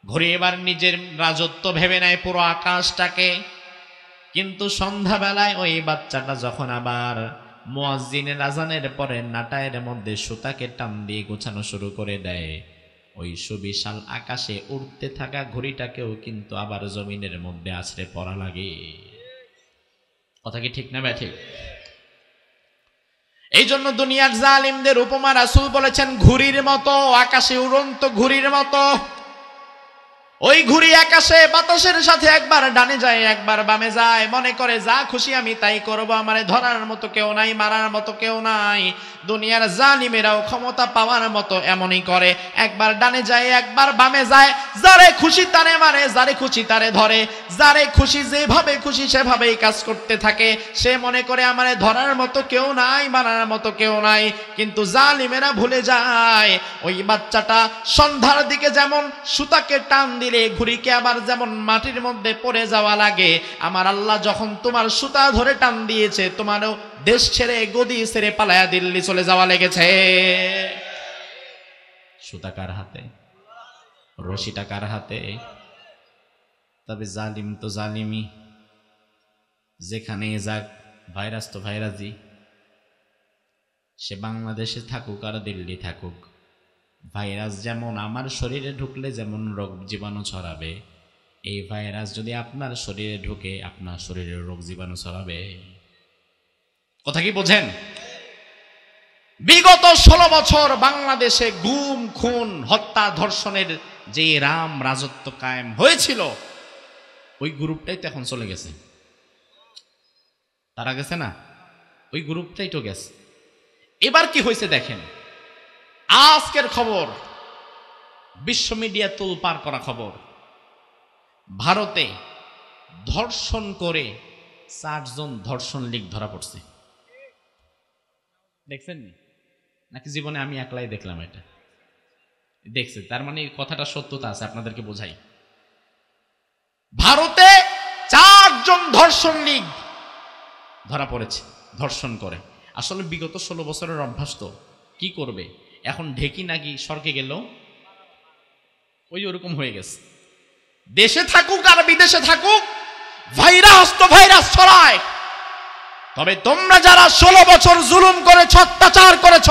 ঘুড়ি এবার নিজের রাজত্ব ভেবে নেয় পুরো আকাশটাকে। কিন্তু সন্ধ্যাবেলায় ওই বাচ্চাটা যখন আবার মুয়াজ্জিনের আজানের পরে নাটায়ের মধ্যে সুতাকে টান দিয়ে গোছানো শুরু করে দেয়, ওই সুবিশাল আকাশে উড়তে থাকা ঘুড়িটাকেও কিন্তু আবার জমিনের মধ্যে আছড়ে পড়া লাগে। কথা কি ঠিক না ব্যাঠিক? এই জন্য দুনিয়ার জালিমদের উপমা রাসূল বলেছেন ঘুড়ির মতো, আকাশে উড়ন্ত ঘুড়ির মতো। ওই ঘুড়ি আকাশে বাতাসের সাথে একবার ডানে যায় একবার বামে যায়, মনে করে যা খুশি আমি তাই করব, আমারে ধরার মতো কেউ নাই, মারার মতো কেউ নাই। দুনিয়ার জালিমেরাও ক্ষমতা পাওয়ার মতো এমনই করে, একবার ডানে যায় একবার বামে যায়, যারে খুশি তারে মারে, যারে খুশি তারে ধরে, যারে খুশি যেভাবে খুশি সেভাবেই কাজ করতে থাকে। সে মনে করে আমারে ধরার মতো কেউ নাই, মারার মতো কেউ নাই। কিন্তু জালিমেরা ভুলে যায় ওই বাচ্চাটা সন্ধ্যার দিকে যেমন সুতাকে টান দিলে ঘুড়িকে আবার যেমন মাটির মধ্যে পড়ে যাওয়া লাগে, আমার আল্লাহ যখন তোমার সুতা ধরে টান দিয়েছে, তোমারও দেশ ছেড়ে গদি ছেড়ে পালায়া দিল্লি চলে যাওয়া লেগেছে। সুতা কার হাতে? রশিটা কার হাতে? তবে জালিম তো জালিমই, যেখানে যাক ভাইরাস তো ভাইরাসই। সে বাংলাদেশে থাকুক আর দিল্লি থাকুক, ভাইরাস যেমন আমার শরীরে ঢুকলে যেমন রোগ জীবাণু ছড়াবে, এই ভাইরাস যদি আপনার শরীরে ঢুকে আপনার শরীরে রোগ জীবাণু ছড়াবে। কথা কি বোঝেন? বিগত 16 বছর বাংলাদেশে গুম খুন হত্যা ধর্ষণের যে রাম রাজত্ব কায়েম হয়েছিল, ওই গ্রুপটাই তো এখন চলে গেছে। তারা গেছে না, ওই গ্রুপটাই তো গেছে। এবার কি হয়েছে দেখেন, আজকের খবর, বিশ্ব মিডিয়া তোলপাড় করা খবর, ভারতে ধর্ষণ করে 4 জন ধর্ষণ লীগ ধরা পড়ছে। দেখছেন নাকি? জীবনে আমি একলাই দেখলাম এটা। দেখছে, তার মানে কথাটা সত্যতা আছে, আপনাদেরকে বোঝাই। ভারতে 4 জন ধর্ষণ লীগ ধরা পড়েছে ধর্ষণ করে। আসলে বিগত 16 বছরের অভ্যাস তো, কি করবে এখন, ঢেকি নাকি সরকে গেল ওই ওরকম হয়ে গেছে। দেশে থাকুক আর বিদেশে থাকুক, ভাইরাস তো ভাইরাস ছড়ায়। তবে তোমরা যারা 16 বছর জুলুম করেছ, অত্যাচার করেছ,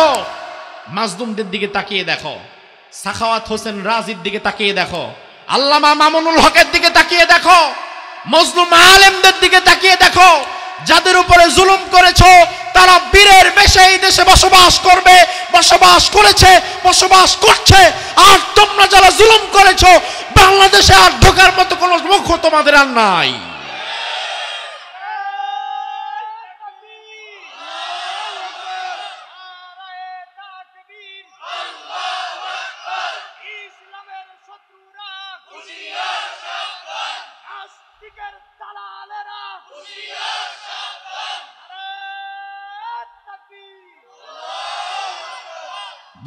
মাজলুমদের দিকে তাকিয়ে দেখো, সাখাওয়াত হোসেন রাজির দিকে তাকিয়ে দেখো, আল্লামা মামুনুল হকের দিকে তাকিয়ে দেখো, মজলুম আলেমদের দিকে তাকিয়ে দেখো। যাদের উপরে জুলুম করেছ তারা বীরের বেশে এই দেশে বসবাস করবে, বসবাস করেছে, বসবাস করছে। আর তোমরা যারা জুলুম করেছ, বাংলাদেশে আর ঢোকার মতো কোনো মুখ তোমাদের আর নাই।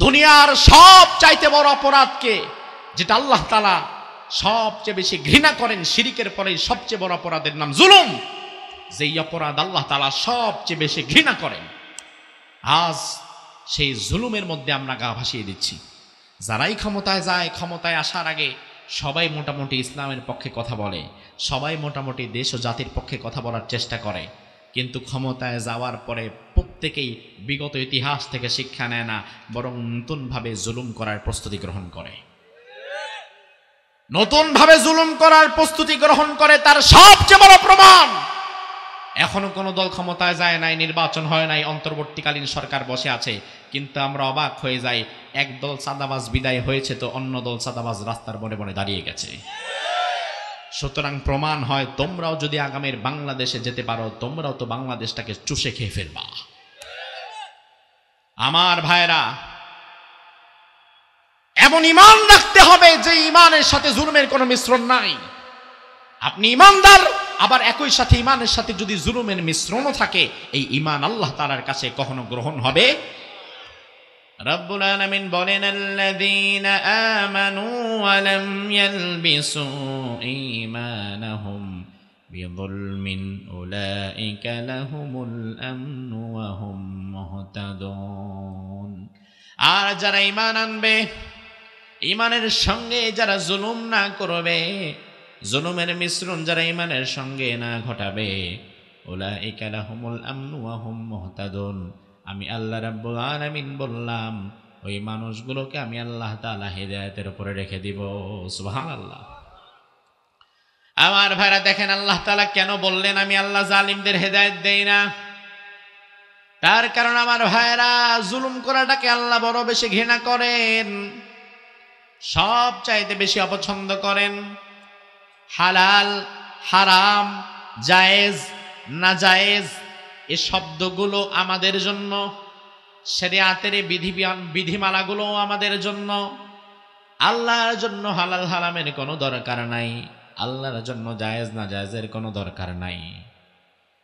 দুনিয়ার সব চাইতে বড় অপরাধকে, যেটা আল্লাহ তাআলা সবচেয়ে বেশি ঘৃণা করেন, শিরকের পরে সবচেয়ে বড় অপরাধের নাম জুলুম। যেই অপরাধ আল্লাহ তাআলা সবচেয়ে বেশি ঘৃণা করেন, আজ সেই জুলুমের মধ্যে আমরা গা ভাসিয়ে দিচ্ছি। যারাই ক্ষমতায় যায়, ক্ষমতায় আসার আগে সবাই মোটামুটি ইসলামের পক্ষে কথা বলে, সবাই মোটামুটি দেশ ও জাতির পক্ষে কথা বলার চেষ্টা করে, কিন্তু ক্ষমতায় যাওয়ার পরে প্রত্যেকেই বিগত ইতিহাস থেকে শিক্ষা নেয় না, বরং নতুনভাবে জুলুম করার প্রস্তুতি গ্রহণ করে, নতুনভাবে জুলুম করার প্রস্তুতি গ্রহণ করে। তার সবচেয়ে বড় প্রমাণ, এখনো কোনো দল ক্ষমতায় যায় নাই, নির্বাচন হয় নাই, অন্তর্বর্তীকালীন সরকার বসে আছে, কিন্তু আমরা অবাক হয়ে যাই, এক দল চাঁদাবাজ বিদায় হয়েছে তো অন্য দল চাঁদাবাজ রাস্তার বনে বনে দাঁড়িয়ে গেছে। সুতরাং প্রমাণ হয়, তোমরাও যদি আগামীর বাংলাদেশে যেতে পারো, তোমরাও তো বাংলাদেশটাকে চুষে খেয়ে ফেলবা। আমার ভাইরা, এমন ঈমান রাখতে হবে যে ঈমানের সাথে জুলুমের কোনো মিশ্রণ নাই। আপনি ঈমানদার, আবার একই সাথে ঈমানের সাথে যদি জুলুমের মিশ্রণও থাকে, এই ঈমান আল্লাহ তাআলার কাছে কখনো গ্রহণ হবে। রব্বুল আলামিন বলেন, আল্লাযীনা আমানু ওয়া লাম ইয়ালবিসু ঈমানাহুম বিযুলমিন উলাইকা লাহুমুল আমনু ওয়া হুম মুহতাদুন। আর যারা ঈমান আনবে, ঈমানের সঙ্গে যারা জুলুম না করবে, জুলুমের মিশ্রণ যারা ঈমানের সঙ্গে না ঘটাবে, উলাইকা লাহুমুল আমনু ওয়া হুম মুহতাদুন, আমি আল্লাহ রাব্বুল আলামিন বললাম ওই মানুষগুলোকে আমি আল্লাহ তাআলা হিদায়াতের উপরে রেখে দিব। সুবহানাল্লাহ। আমার ভাইরা দেখেন আল্লাহ তাআলা কেন বললেন আমি আল্লাহ জালিমদের হেদায়েত দেই না? তার কারণ আমার ভাইরা জুলুম করাটাকে আল্লাহ বড় বেশি ঘৃণা করেন, সব চাইতে বেশি অপছন্দ করেন। হালাল, হারাম, জায়েজ, নাজায়েজ এই শব্দগুলো আমাদের জন্য, শরিয়াতের বিধিমালাগুলো আমাদের জন্য। আল্লাহর জন্য হালাল হারামের কোনো দরকার নাই, আল্লাহর জন্য জায়েজ না জায়েজের কোনো দরকার নাই।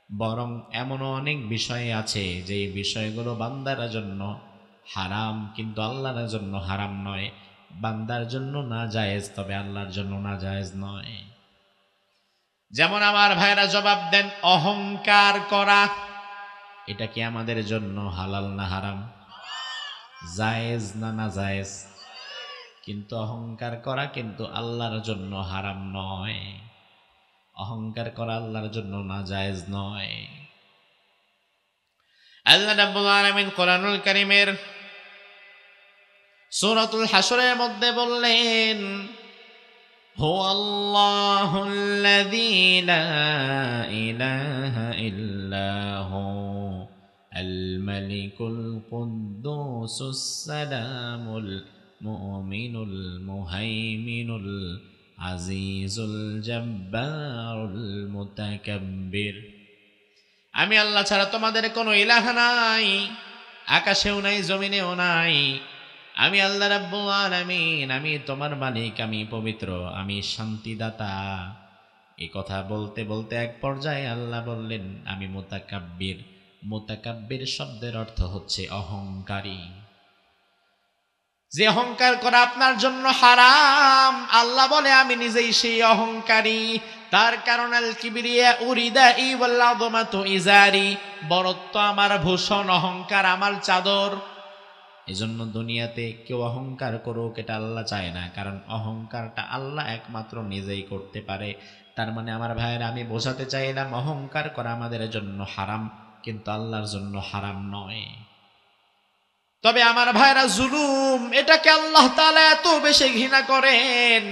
বরং এমনও অনেক বিষয় আছে যে বিষয়গুলো বান্দার জন্য হারাম কিন্তু আল্লাহর জন্য হারাম নয়, বান্দার জন্য না জায়েজ তবে আল্লাহর জন্য না জায়েজ নয়। যেমন আমার ভাইরা জবাব দেন, অহংকার করা এটা কি আমাদের জন্য হালাল না হারাম? জায়েজ না না জায়েজ? কিন্তু অহংকার করা কিন্তু আল্লাহর জন্য হারাম নয়, অহংকার করা আল্লাহর জন্য না জায়েজ নয়। আল্লাহ রাব্বুল আলামিন কোরআনুল কারীমের সূরাতুল হাশরের মধ্যে বললেন, হুয়াল্লাহুল্লাযী লা ইলাহা ইল্লা হু আল মালিকুল কুদ্দুসুস সালামুল মুমিনুল মুহাইমিনুল আজিজুল জব্বারুল মুতাকাব্বির। আমি আল্লাহ ছাড়া তোমাদের কোনো ইলাহ নাই, আকাশেও নাই জমিনেও নাই। আমি আল্লাহ রাব্বুল আলামিন, আমি তোমার মালিক, আমি পবিত্র, আমি শান্তিদাতা। এই কথা বলতে বলতে এক পর্যায়ে আল্লাহ বললেন আমি মুতাকাব্বির। মুতাকাব্বির শব্দের অর্থ হচ্ছে অহংকারী। যে অহংকার করা আপনার জন্য হারাম, আল্লাহ বলে আমি নিজেই সেই অহংকারী। তার কারণ আল কিবরিয়া উরিদাই ওয়াল আযমাতু ইজারি, বড়ত্ব আমার ভূষণ, অহংকার আমার চাদর। এজন্য দুনিয়াতে কেউ অহংকার করুক এটা আল্লাহ চায় না, কারণ অহংকারটা আল্লাহ একমাত্র নিজেই করতে পারে। তার মানে আমার ভাইয়েরা আমি বোঝাতে চাইলাম অহংকার করা আমাদের জন্য হারাম কিন্তু আল্লাহর জন্য হারাম নয়। তবে আমার ভাইরা জুলুম এটাকে আল্লাহ তাআলা এত বেশি ঘৃণা করেন,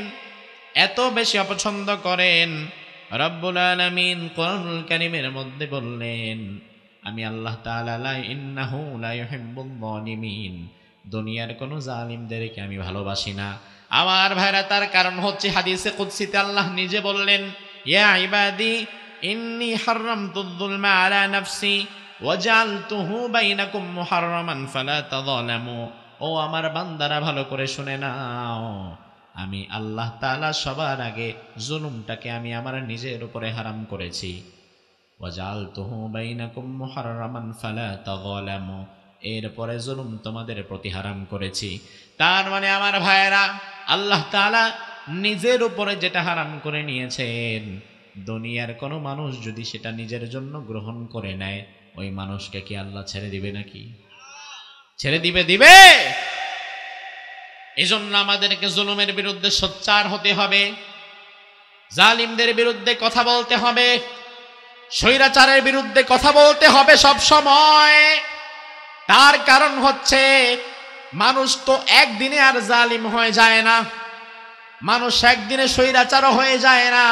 এত বেশি অপছন্দ করেন, রব্বুল আলামিন কোরআনুল কারীমের মধ্যে বললেন আমি আল্লাহ তাআলা লা ইন্নাহু লা ইউহিব্বুল যালিমিন, দুনিয়ার কোন জালিমদেরকে আমি ভালোবাসি না। আমার ভাইরা তার কারণ হচ্ছে হাদিসে কুদসিতে আল্লাহ নিজে বললেন, ইয়া ইবাদি ইন্নী হারামতুয যুলমা আলা নাফসি ওয়াজআলতুহু বাইনাকুম মুহাররামান ফালা তাযালামু। ও আমার বান্দারা ভালো করে শুনে নাও, আমি আল্লাহ তাআলা সবার আগে জুলুমটাকে আমি আমার নিজের উপরে হারাম করেছি। ওয়াজআলতুহু বাইনাকুম মুহাররামান ফালা তাযালামু, এরপরে জুলুম তোমাদের প্রতি হারাম করেছি। তার মানে আমার ভাইয়েরা আল্লাহ তাআলা নিজের উপরে যেটা হারাম করে নিয়েছেন, দুনিয়ার কোনো মানুষ যদি সেটা নিজের জন্য গ্রহণ করে নেয় ওই মানুষকে কি আল্লাহ ছেড়ে দিবে নাকি? ছেড়ে দিবে? দিবে। এজন্য আমাদেরকে জুলুমের বিরুদ্ধে সোচ্চার হতে হবে, জালিমদের বিরুদ্ধে কথা বলতে হবে, স্বৈরাচারের বিরুদ্ধে কথা বলতে হবে সব সময়। তার কারণ হচ্ছে মানুষ তো একদিনে আর জালিম হয়ে যায় না, মানুষ একদিনে স্বৈরাচারও হয়ে যায় না,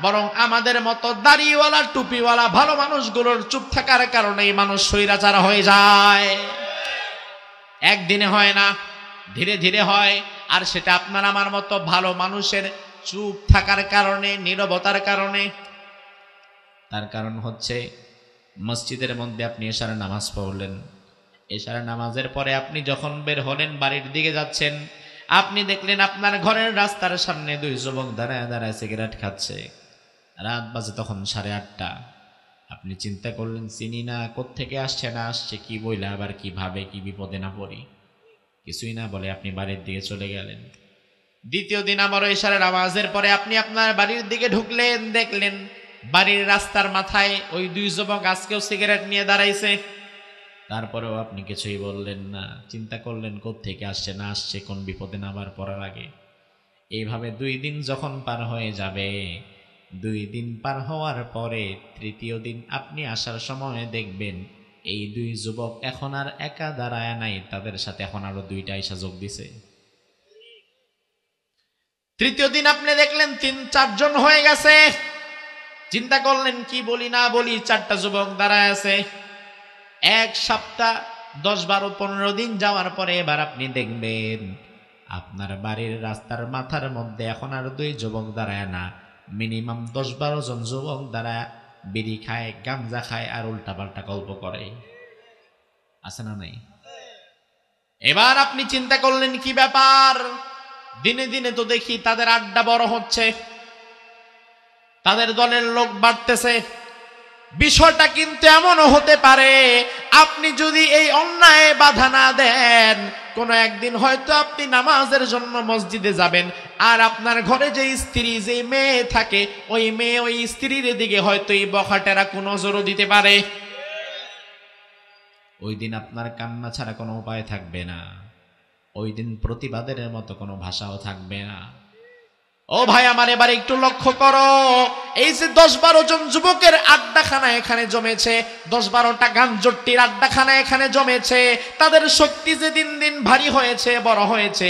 বরং আমাদের মতো দাড়িওয়ালা টুপিওয়ালা ভালো মানুষগুলোর চুপ থাকার কারণেই মানুষ স্বৈরাচার হয়ে যায়। একদিনে হয় না, ধীরে ধীরে হয়। আর সেটা আপনার আমার মতো ভালো মানুষের চুপ থাকার কারণে, নীরবতার কারণে। তার কারণ হচ্ছে মসজিদের মধ্যে আপনি এশার নামাজ পড়লেন, এশার নামাজের পরে আপনি যখন বের হলেন বাড়ির দিকে যাচ্ছেন, আপনি দেখলেন আপনার ঘরের রাস্তার সামনে দুই যুবক দাঁড়ায় দাঁড়ায় সিগারেট খাচ্ছে। রাত বাজে তখন 8:30। আপনি চিন্তা করলেন চিনি না, কোত্থেকে আসছে না আসছে, কি বইলে আবার কি ভাবে, কি বিপদে না পড়ি। কিছুই না বলে আপনি বাড়ির দিকে চলে গেলেন। দ্বিতীয় দিন আমার ইশারের আওয়াজের পরে আপনি আপনার বাড়ির দিকে ঢুকলেন, দেখলেন বাড়ির রাস্তার মাথায় ওই দুই যুবক আজকেও সিগারেট নিয়ে দাঁড়াইছে। তারপরেও আপনি কিছুই বললেন না, চিন্তা করলেন কোত্থেকে আসছে না আসছে, কোন বিপদে নামার পড়ার আগে। এইভাবে 2 দিন যখন পার হয়ে যাবে, 2 দিন পার হওয়ার পরে তৃতীয় দিন আপনি আসার সময় দেখবেন এই 2 যুবক এখন আর একা দাঁড়ায় নাই, তাদের সাথে এখন আরো 2টা এসে যোগ দিছে। তৃতীয় দিন আপনি দেখলেন 3-4 জন হয়ে গেছে। চিন্তা করলেন কি বলি না বলি, 4টা যুবক দাঁড়ায় আছে। 1 সপ্তাহ 10, 12, 15 দিন যাওয়ার পরে এবার আপনি দেখবেন আপনার বাড়ির রাস্তার মাথার মধ্যে এখন আর 2 যুবক দাঁড়ায় না, মিনিমাম 10-12 জন যুবক দাঁড়ায় বিড়ি খায়, গাঞ্জা খায় আর উল্টাপাল্টা গল্প করে। আছে না নাই? এবার আপনি চিন্তা করলেন কি ব্যাপার, দিনে দিনে তো দেখি তাদের আড্ডা বড় হচ্ছে, তাদের দলের লোক বাড়তেছে। বিষয়টা কিন্তু এমনও হতে পারে আপনি যদি এই অন্যায় বাধা না দেন, কোনো একদিন হয়তো আপনি নামাজের জন্য মসজিদে যাবেন, আর আপনার ঘরে যে স্ত্রী, যে মেয়ে থাকে, ওই মেয়ে ওই স্ত্রীর দিকে হয়তো এই বখাটেরা কোনো নজরও দিতে পারে। ওই দিন আপনার কান্না ছাড়া কোনো উপায় থাকবে না, ওই দিন প্রতিবাদের মতো কোনো ভাষাও থাকবে না। ও ভাই আমার, এবার একটু লক্ষ্য করো, এই যে 10-12 জন যুবকের আড্ডাখানা এখানে জমেছে, 10-12টা গাঞ্জট্টির আড্ডাখানা এখানে জমেছে, তাদের শক্তি যে দিন দিন ভারী হয়েছে, বড় হয়েছে,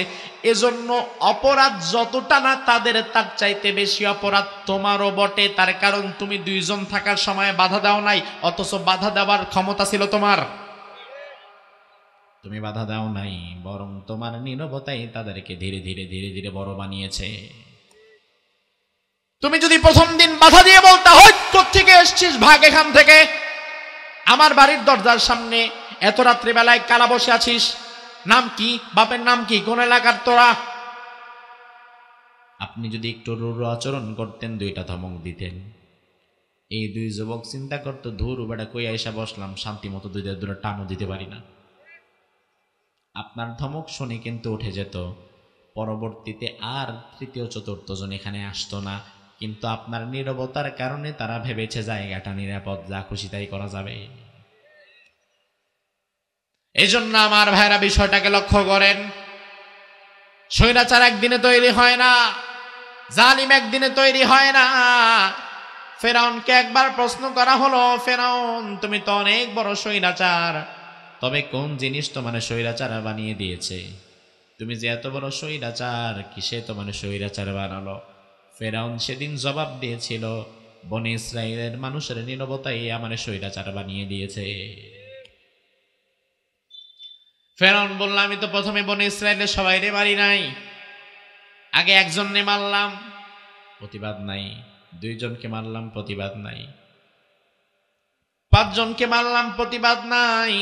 এজন্য অপরাধ যতটা না তাদের, তার চাইতে বেশি অপরাধ তোমারও বটে। তার কারণ তুমি 2 জন থাকার সময় বাধা দাও নাই, অথচ বাধা দেওয়ার ক্ষমতা ছিল তোমার, তুমি বাধা দাও নাই, বরং তোমার নীরবতাই তাদেরকে ধীরে ধীরে ধীরে ধীরে বড় বানিয়েছে। তুমি যদি প্রথম দিন বাধা দিয়ে বলতা, হই কোত্থেকে এসছিস, ভাগ এখান থেকে, আমার বাড়ির দরজার সামনে এত রাত্রে বেলায় কালা বসে আছিস, নাম কি, বাপের নাম কি, কোন এলাকার তোরা, আপনি যদি একটু রূঢ় আচরণ করতেন, 2টা ধমক দিতেন, এই 2 যুবক চিন্তা করতো, ধুর বেটা কই আইসা বসলাম, শান্তি মতো 2 দূরে টানও দিতে পারি না। আপনার ধমক শুনে কিন্তু উঠে যেত, পরবর্তীতে আর 3য় 4র্থ জন এখানে আসতো না, কিন্তু আপনার নীরবতার কারণে তারা ভেবেছে জায়গাটা নিরাপদ, যা খুশি তাই করা যাবে। এই জন্য আমার ভাইরা বিষয়টাকে লক্ষ্য করেন, স্বৈরাচার একদিনে তৈরি হয় না, জালিম একদিনে তৈরি হয় না। ফেরাউনকে একবার প্রশ্ন করা হলো, ফেরাউন তুমি তো অনেক বড় স্বৈরাচার, তবে কোন জিনিস তোমার স্বৈরাচার বানিয়ে দিয়েছে? তুমি যে এত বড় স্বৈরাচার, কিসে তোমার স্বৈরাচার বানালো? ফেরাউন সেদিন জবাব দিয়েছিল, বনি ইসরাইলের মানুষের নীরবতাই আমার স্বৈরাচার বানিয়ে দিয়েছে। ফেরাউন বলল, আমি তো প্রথমে বনি ইসরাইলের সবাইরে মারি নাই, আগে একজনকে মারলাম, প্রতিবাদ নাই, 2 জনকে মারলাম, প্রতিবাদ নাই, 5 জনকে মারলাম, প্রতিবাদ নাই।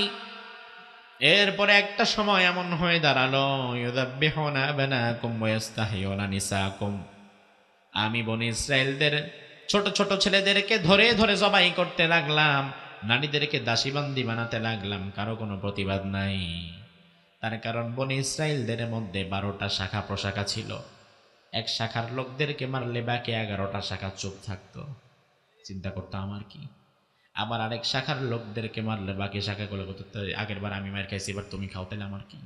এরপরে একটা সময় এমন হয়ে দাঁড়ালো, ইউযাব্বিহুনা আবনাকুম ওয়া ইস্তাহয়ুনা নিসাকুম, আমি বনি ইসরাইলদের ছোট ছোট ছেলেদেরকে ধরে ধরে জবাই করতে লাগলাম, নারীদেরকে দাসীবান্দি বানাতে লাগলাম, কারো কোনো প্রতিবাদ নাই। তার কারণ বনি ইসরাইলদের মধ্যে 12টা শাখা প্রশাখা ছিল, এক শাখার লোকদেরকে মারলে বাকি 11টা শাখা চুপ থাকতো, চিন্তা করতো আমার কি। আবার আরেক শাখার লোকদেরকে মারলে বাকি শাখাগুলো করতে, আগের বার আমি মার খাইছি, এবার তুমি খাও, তাহলে আমার কি।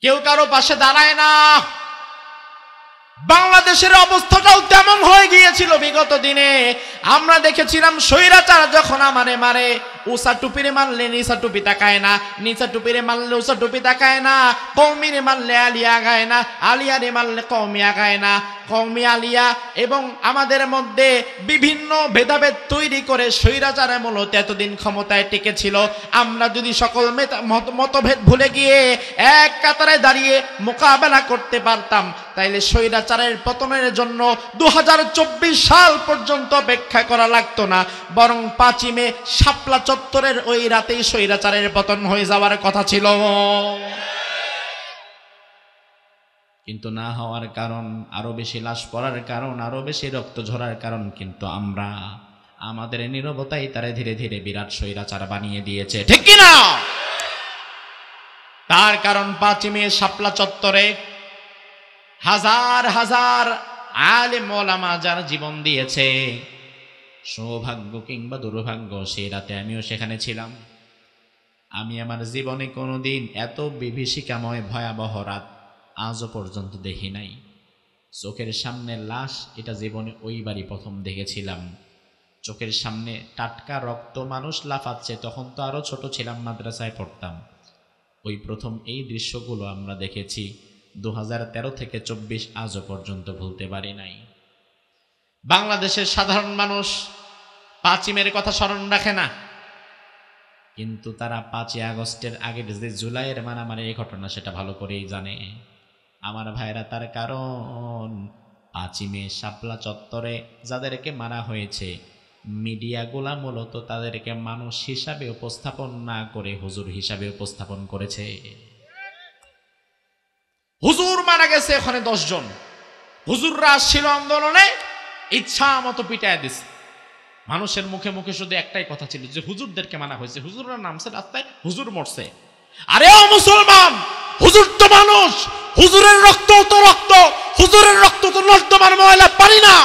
কেউ কারো পাশে দাঁড়ায় না। বাংলাদেশের অবস্থাটাও তেমন হয়ে গিয়েছিল বিগত দিনে। আমরা দেখেছিলাম স্বৈরাচার যখন আমারে মারে, উষা টুপিরে মারলে নিচা টুপি তাকায় না, নিচা টুপিরে মারলে উষা টুপি তাকায় না, কওমিরে মারলে আলিয়া গায় না, আলিয়ারে মারলে কওমি আগায় না, কওমি আলিয়া, এবং আমাদের মধ্যে বিভিন্ন ভেদাভেদ তৈরি করে স্বৈরাচার মূলত এতদিন ক্ষমতায় টিকেছিল। আমরা যদি সকল মতভেদ ভুলে গিয়ে এক কাতারে দাঁড়িয়ে মোকাবেলা করতে পারতাম, তাইলে স্বৈরাচারের পতনের জন্য 2024 সাল পর্যন্ত অপেক্ষা করা লাগতো না, বরং 5ই মে শাপলা চত্বরের ওই রাতেই স্বৈরাচারের পতন হয়ে যাওয়ার কথা ছিল। কিন্তু না হওয়ার কারণ, আরো বেশি লাশ পড়ার কারণ, আরো বেশি রক্ত ঝরার কারণ কিন্তু আমরা, আমাদের নীরবতাই তারে ধীরে ধীরে বিরাট স্বৈরাচার বানিয়ে দিয়েছে, ঠিক কি না? তার কারণ 5ই মে শাপলা চত্বরে হাজার হাজার আলেম ওলামা যারা জীবন দিয়েছে, সৌভাগ্য কিংবা দুর্ভাগ্য সেই রাতে আমিও সেখানে ছিলাম। আমি আমার জীবনে কোনোদিন এত বিভীষিকাময় ভয়াবহ রাত আজও পর্যন্ত দেখি নাই। চোখের সামনে লাশ, এটা জীবনে ওইবারই প্রথম দেখেছিলাম। চোখের সামনে টাটকা রক্ত, মানুষ লাফাচ্ছে। তখন তো আরো ছোট ছিলাম, মাদ্রাসায় পড়তাম। ওই প্রথম এই দৃশ্যগুলো আমরা দেখেছি। 2013 থেকে 24 আজও পর্যন্ত ভুলতে পারি নাই। বাংলাদেশের সাধারণ মানুষ 5ই মের কথা স্মরণ রাখে না, কিন্তু তারা 5ই আগস্টের আগের যে জুলাইয়ের মারামারি এই ঘটনা সেটা ভালো করেই জানে আমার ভাইরা। তার কারণ 5ই মে শাপলা চত্বরে যাদেরকে মারা হয়েছে, মিডিয়াগুলা মূলত তাদেরকে মানুষ হিসাবে উপস্থাপন না করে হুজুর হিসাবে উপস্থাপন করেছে। হুজুর মারা গেছে ওখানে 10 জন, হুজুররা আসছিল আন্দোলনে, ইচ্ছা মতো পিটায় দিছে। মানুষের মুখে মুখে শুধু একটাই কথা ছিল যে হুজুরদেরকে মানা হয়েছে, হুজুররা নামছে রাস্তায়, হুজুর মরছে। আরে ও মুসলমান, হুজুর তো মানুষ, হুজুরের রক্ত তো রক্ত, হুজুরের রক্ত তো নর্দমার ময়লা পানি না।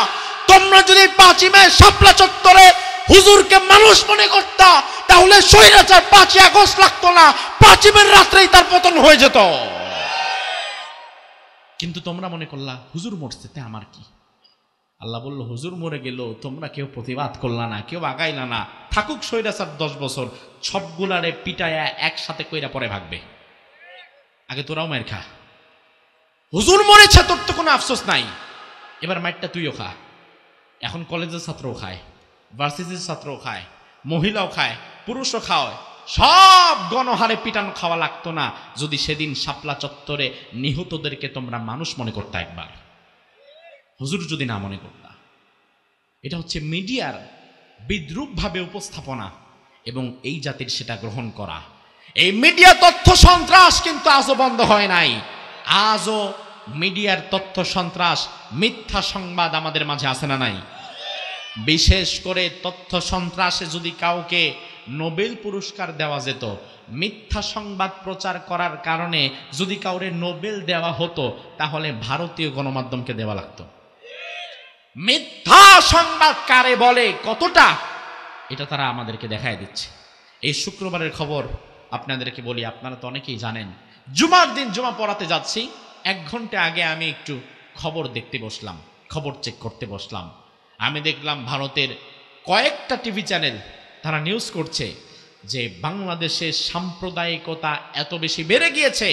তোমরা যদি 5ই মে শাপলা চত্বরে হুজুরকে মানুষ মনে করতা, তাহলে স্বৈরাচার 5ই আগস্ট লাগতো না, 5ই মের রাত্রেই তার পতন হয়ে যেত। কিন্তু তোমরা মনে করলা হুজুর মরছে, তে আমার কি? আল্লাহ বলল, হুজুর মরে গেল, তোমরা কেউ প্রতিবাদ করলা না, কেউ আগাইলা না। থাকুক স্বৈরাচার 10 বছর, সবগুলারে পিটায়া একসাথে কইরা পরে ভাগবে। আগে তোরাও মায়ের খা। হুজুর মরেছে, তোর তো কোনো আফসোস নাই, এবার মাইরটা তুইও খা। এখন কলেজের ছাত্রও খায়, ভার্সিটির ছাত্রও খায়, মহিলাও খায়, পুরুষও খাওয়ায়। সব গণহারে পিটানো খাওয়া লাগতো না যদি সেদিন শাপলা চত্বরে নিহতদেরকে তোমরা মানুষ মনে করতে, একবার হুজুর যদি না মনে করতা। এটা হচ্ছে মিডিয়ার বিদ্রূপভাবে উপস্থাপনা এবং এই জাতির সেটা গ্রহণ করা। এই মিডিয়া তথ্য সন্ত্রাস কিন্তু আজও বন্ধ হয় নাই। আজও মিডিয়ার তথ্য সন্ত্রাস, মিথ্যা সংবাদ আমাদের মাঝে আছে না নাই? বিশেষ করে তথ্য সন্ত্রাসে যদি কাউকে নোবেল পুরস্কার দেওয়া যেত, মিথ্যা সংবাদ প্রচার করার কারণে যদি কাউরে নোবেল দেওয়া হতো, তাহলে ভারতীয় গণমাধ্যমকে দেওয়া লাগতো। মিথ্যা সংবাদ কারে বলে, কতটা, এটা তারা আমাদেরকে দেখায় দিচ্ছে। এই শুক্রবারের খবর আপনাদেরকে বলি, আপনারা তো অনেকেই জানেন। জুমার দিন জুমা পড়াতে যাচ্ছি, 1 ঘন্টা আগে আমি একটু খবর দেখতে বসলাম, খবর চেক করতে বসলাম। আমি দেখলাম ভারতের কয়েকটা টিভি চ্যানেল তারা নিউজ করছে যে বাংলাদেশে সাম্প্রদায়িকতা এত বেশি বেড়ে গিয়েছে,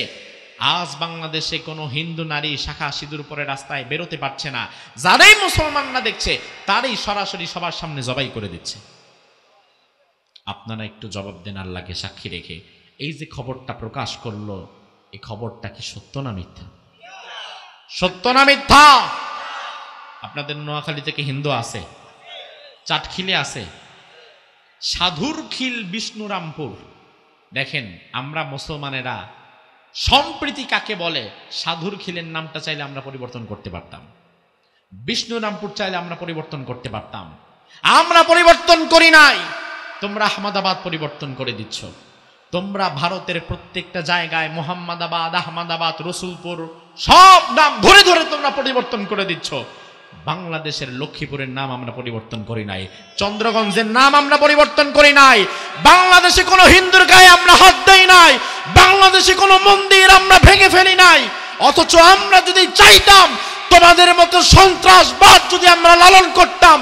আজ বাংলাদেশে কোনো হিন্দু নারী শাখা সিঁদুর পরে রাস্তায় বেরোতে পারছে না। যারাই মুসলমান না দেখছে তারই সরাসরি সবার সামনে জবাই করে দিচ্ছে। আপনারা একটু জবাব দেন আল্লাহকে সাক্ষী রেখে, এই যে খবরটা প্রকাশ করলো, এই খবরটা কি সত্য না মিথ্যা? সত্য না মিথ্যা? আপনাদের নোয়াখালী থেকে হিন্দু আছে, চাটখিলে আছে, সাধুরখিল, বিষ্ণুরামপুর। দেখেন, আমরা মুসলমানেরা সম্প্রীতি কাকে বলে, সাধুরখিলের নামটা চাইলে আমরা পরিবর্তন করতে পারতাম, বিষ্ণুরামপুর চাইলে আমরা পরিবর্তন করতে পারতাম। আমরা পরিবর্তন করি নাই, তোমরা আহমদাবাদ পরিবর্তন করে দিচ্ছ। তোমরা ভারতের প্রত্যেকটা জায়গায় মোহাম্মদাবাদ, আহমদাবাদ, রসুলপুর সব নাম ধরে ধরে তোমরা পরিবর্তন করে দিচ্ছ। বাংলাদেশের লক্ষ্মীপুরের নাম আমরা পরিবর্তন করি নাই, চন্দ্রগঞ্জের নাম আমরা পরিবর্তন করি নাই, বাংলাদেশে কোনো হিন্দুর গায়ে আমরা হাত দেই নাই, বাংলাদেশে কোনো মন্দির আমরা ভেঙে ফেলি নাই। অথচ আমরা যদি চাইতাম, তোমাদের মতো সন্ত্রাসবাদ যদি আমরা লালন করতাম,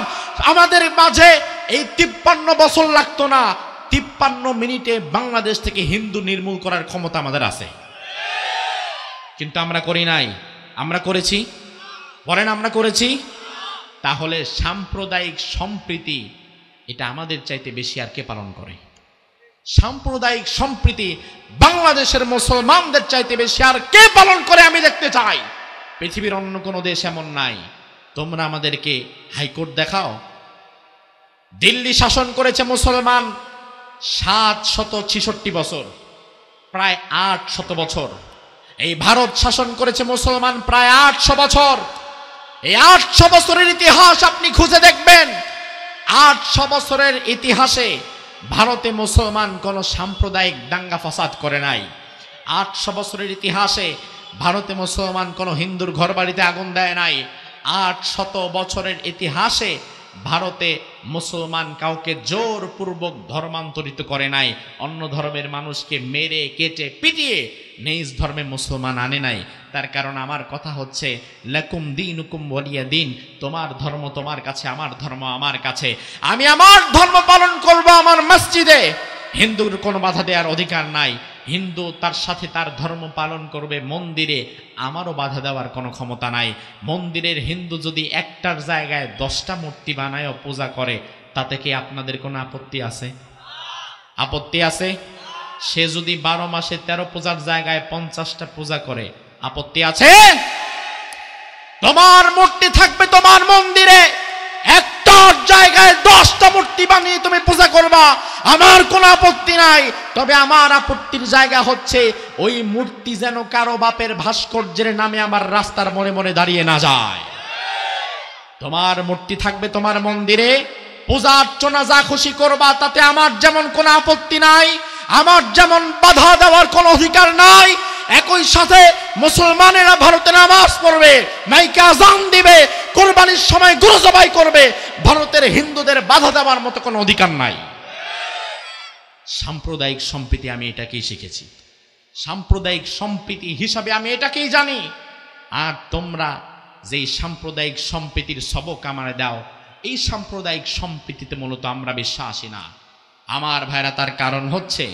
আমাদের মাঝে এই 53 বছর লাগতো না, 53 মিনিটে বাংলাদেশ থেকে হিন্দু নির্মূল করার ক্ষমতা আমাদের আছে। কিন্তু আমরা করি নাই। আমরা করেছি, বলেন আমরা করেছি? তাহলে সাম্প্রদায়িক সম্প্রীতি এটা আমাদের চাইতে বেশি আর কে পালন করে? সাম্প্রদায়িক সম্প্রীতি বাংলাদেশের মুসলমানদের চাইতে বেশি আর কে পালন করে আমি দেখতে চাই। পৃথিবীর অন্য কোনো দেশ এমন নাই। তোমরা আমাদেরকে হাইকোর্ট দেখাও। দিল্লি শাসন করেছে মুসলমান 766 বছর, প্রায় 800 বছর। এই ভারত শাসন করেছে মুসলমান প্রায় 800 বছর। এই 800 বছরের ইতিহাস আপনি খুঁজে দেখবেন, 800 বছরের ইতিহাসে ভারতে মুসলমান কোন সাম্প্রদায়িক দাঙ্গা ফাসাদ করে নাই। 800 বছরের ইতিহাসে ভারতে মুসলমান কোন হিন্দুর ঘর বাড়িতে আগুন দেয় নাই। 800 বছরের ইতিহাসে ভারতে মুসলমান কাউকে জোরপূর্বক ধর্মান্তরিত করে নাই, অন্য ধর্মের মানুষকে মেরে কেটে পিটিয়ে নিজ ধর্মে মুসলমান আনে নাই। তার কারণ আমার কথা হচ্ছে লাকুম দীনুকুম ওয়ালিয়া দিন, তোমার ধর্ম তোমার কাছে, আমার ধর্ম আমার কাছে। আমি আমার ধর্ম পালন করব আমার মসজিদে, হিন্দুর কোনো বাধা দেওয়ার অধিকার নাই। হিন্দু তার সাথে তার ধর্ম পালন করবে মন্দিরে, আমারও বাধা দেওয়ার কোনো ক্ষমতা নাই। মন্দিরের হিন্দু যদি একটার জায়গায় 10টা মূর্তি বানায় পূজা করে, তাতে কি আপনাদের কোনো আপত্তি আছে? আপত্তি আছে? সে যদি 12 মাসে 13 পূজার জায়গায় 50টা পূজা করে, আপত্তি আছে? তোমার মূর্তি থাকবে তোমার মন্দিরে, একটার জায়গায় 10টা মূর্তি বানিয়ে তুমি পূজা করবা, আমার কোনো আপত্তি নাই। তবে আমার আপত্তির জায়গা হচ্ছে ওই মূর্তি যেন কারো বাপের ভাস্কর্যের নামে আমার রাস্তার মোড়ে মোড়ে দাঁড়িয়ে না যায়। তোমার মূর্তি থাকবে তোমার মন্দিরে, পূজা অর্চনা যা খুশি করবা, তাতে আমার যেমন কোনো আপত্তি নাই, আমার যেমন বাধা দেওয়ার কোনো অধিকার নাই। একই সাথে মুসলমানেরা ভারতে নামাজ পড়বে, মাইকে আজান দিবে, কোরবানির সময় গরু জবাই করবে, ভারতের হিন্দুদের বাধা দেওয়ার মতো কোনো অধিকার নাই। সাম্প্রদায়িক সম্প্রীতি আমি এটাকেই শিখেছি, সাম্প্রদায়িক সম্প্রীতি হিসাবে আমি এটাকেই জানি। আর তোমরা যেই সাম্প্রদায়িক সম্প্রীতির সবক আমারে দাও, এই সাম্প্রদায়িক সম্প্রীতিতে মূলত আমরা বিশ্বাসী না আমার ভাইরা। তার কারণ হচ্ছে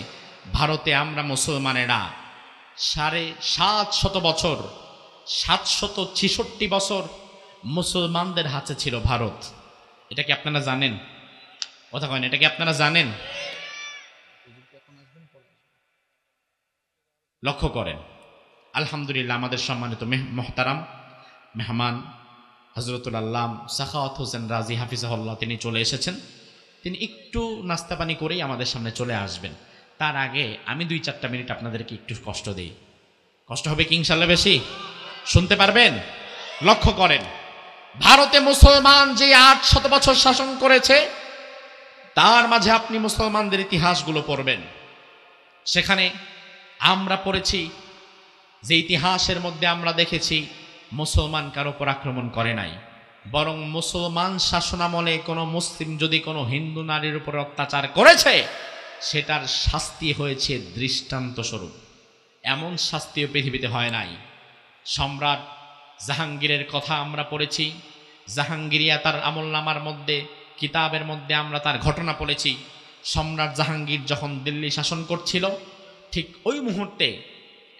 ভারতে আমরা মুসলমানেরা 750 বছর, 766 বছর মুসলমানদের হাতে ছিল ভারত। এটা কি আপনারা জানেন? কথা কয় না, এটা কি আপনারা জানেন? লক্ষ্য করেন, আলহামদুলিল্লাহ আমাদের সম্মানিত মোহতারাম মেহমান হযরতুল আল্লাম সাখাওয়াত হোসেন রাজি হাফিজাহুল্লাহ তিনি চলে এসেছেন। তিনি একটু নাস্তা পানি করেই আমাদের সামনে চলে আসবেন। তার আগে আমি 2-4টা মিনিট আপনাদেরকে একটু কষ্ট দেই। কষ্ট হবে কি ইনশাআল্লাহ? বেশি শুনতে পারবেন? লক্ষ্য করেন, ভারতে মুসলমান যে 800 বছর শাসন করেছে, তার মাঝে আপনি মুসলমানদের ইতিহাসগুলো পড়বেন। সেখানে আমরা পড়েছি যে ইতিহাসের মধ্যে আমরা দেখেছি মুসলমান কারো উপর আক্রমণ করে নাই, বরং মুসলমান শাসনামলে কোনো মুসলিম যদি কোনো হিন্দু নারীর উপর অত্যাচার করেছে, সেটার শাস্তি হয়েছে দৃষ্টান্ত স্বরূপ। এমন শাস্তিও পৃথিবীতে হয় নাই। সম্রাট জাহাঙ্গীরের কথা আমরা পড়েছি, জাহাঙ্গীরিয়া তার আমলনামার মধ্যে, কিতাবের মধ্যে আমরা তার ঘটনা পড়েছি। সম্রাট জাহাঙ্গীর যখন দিল্লি শাসন করছিল, ঠিক ওই মুহূর্তে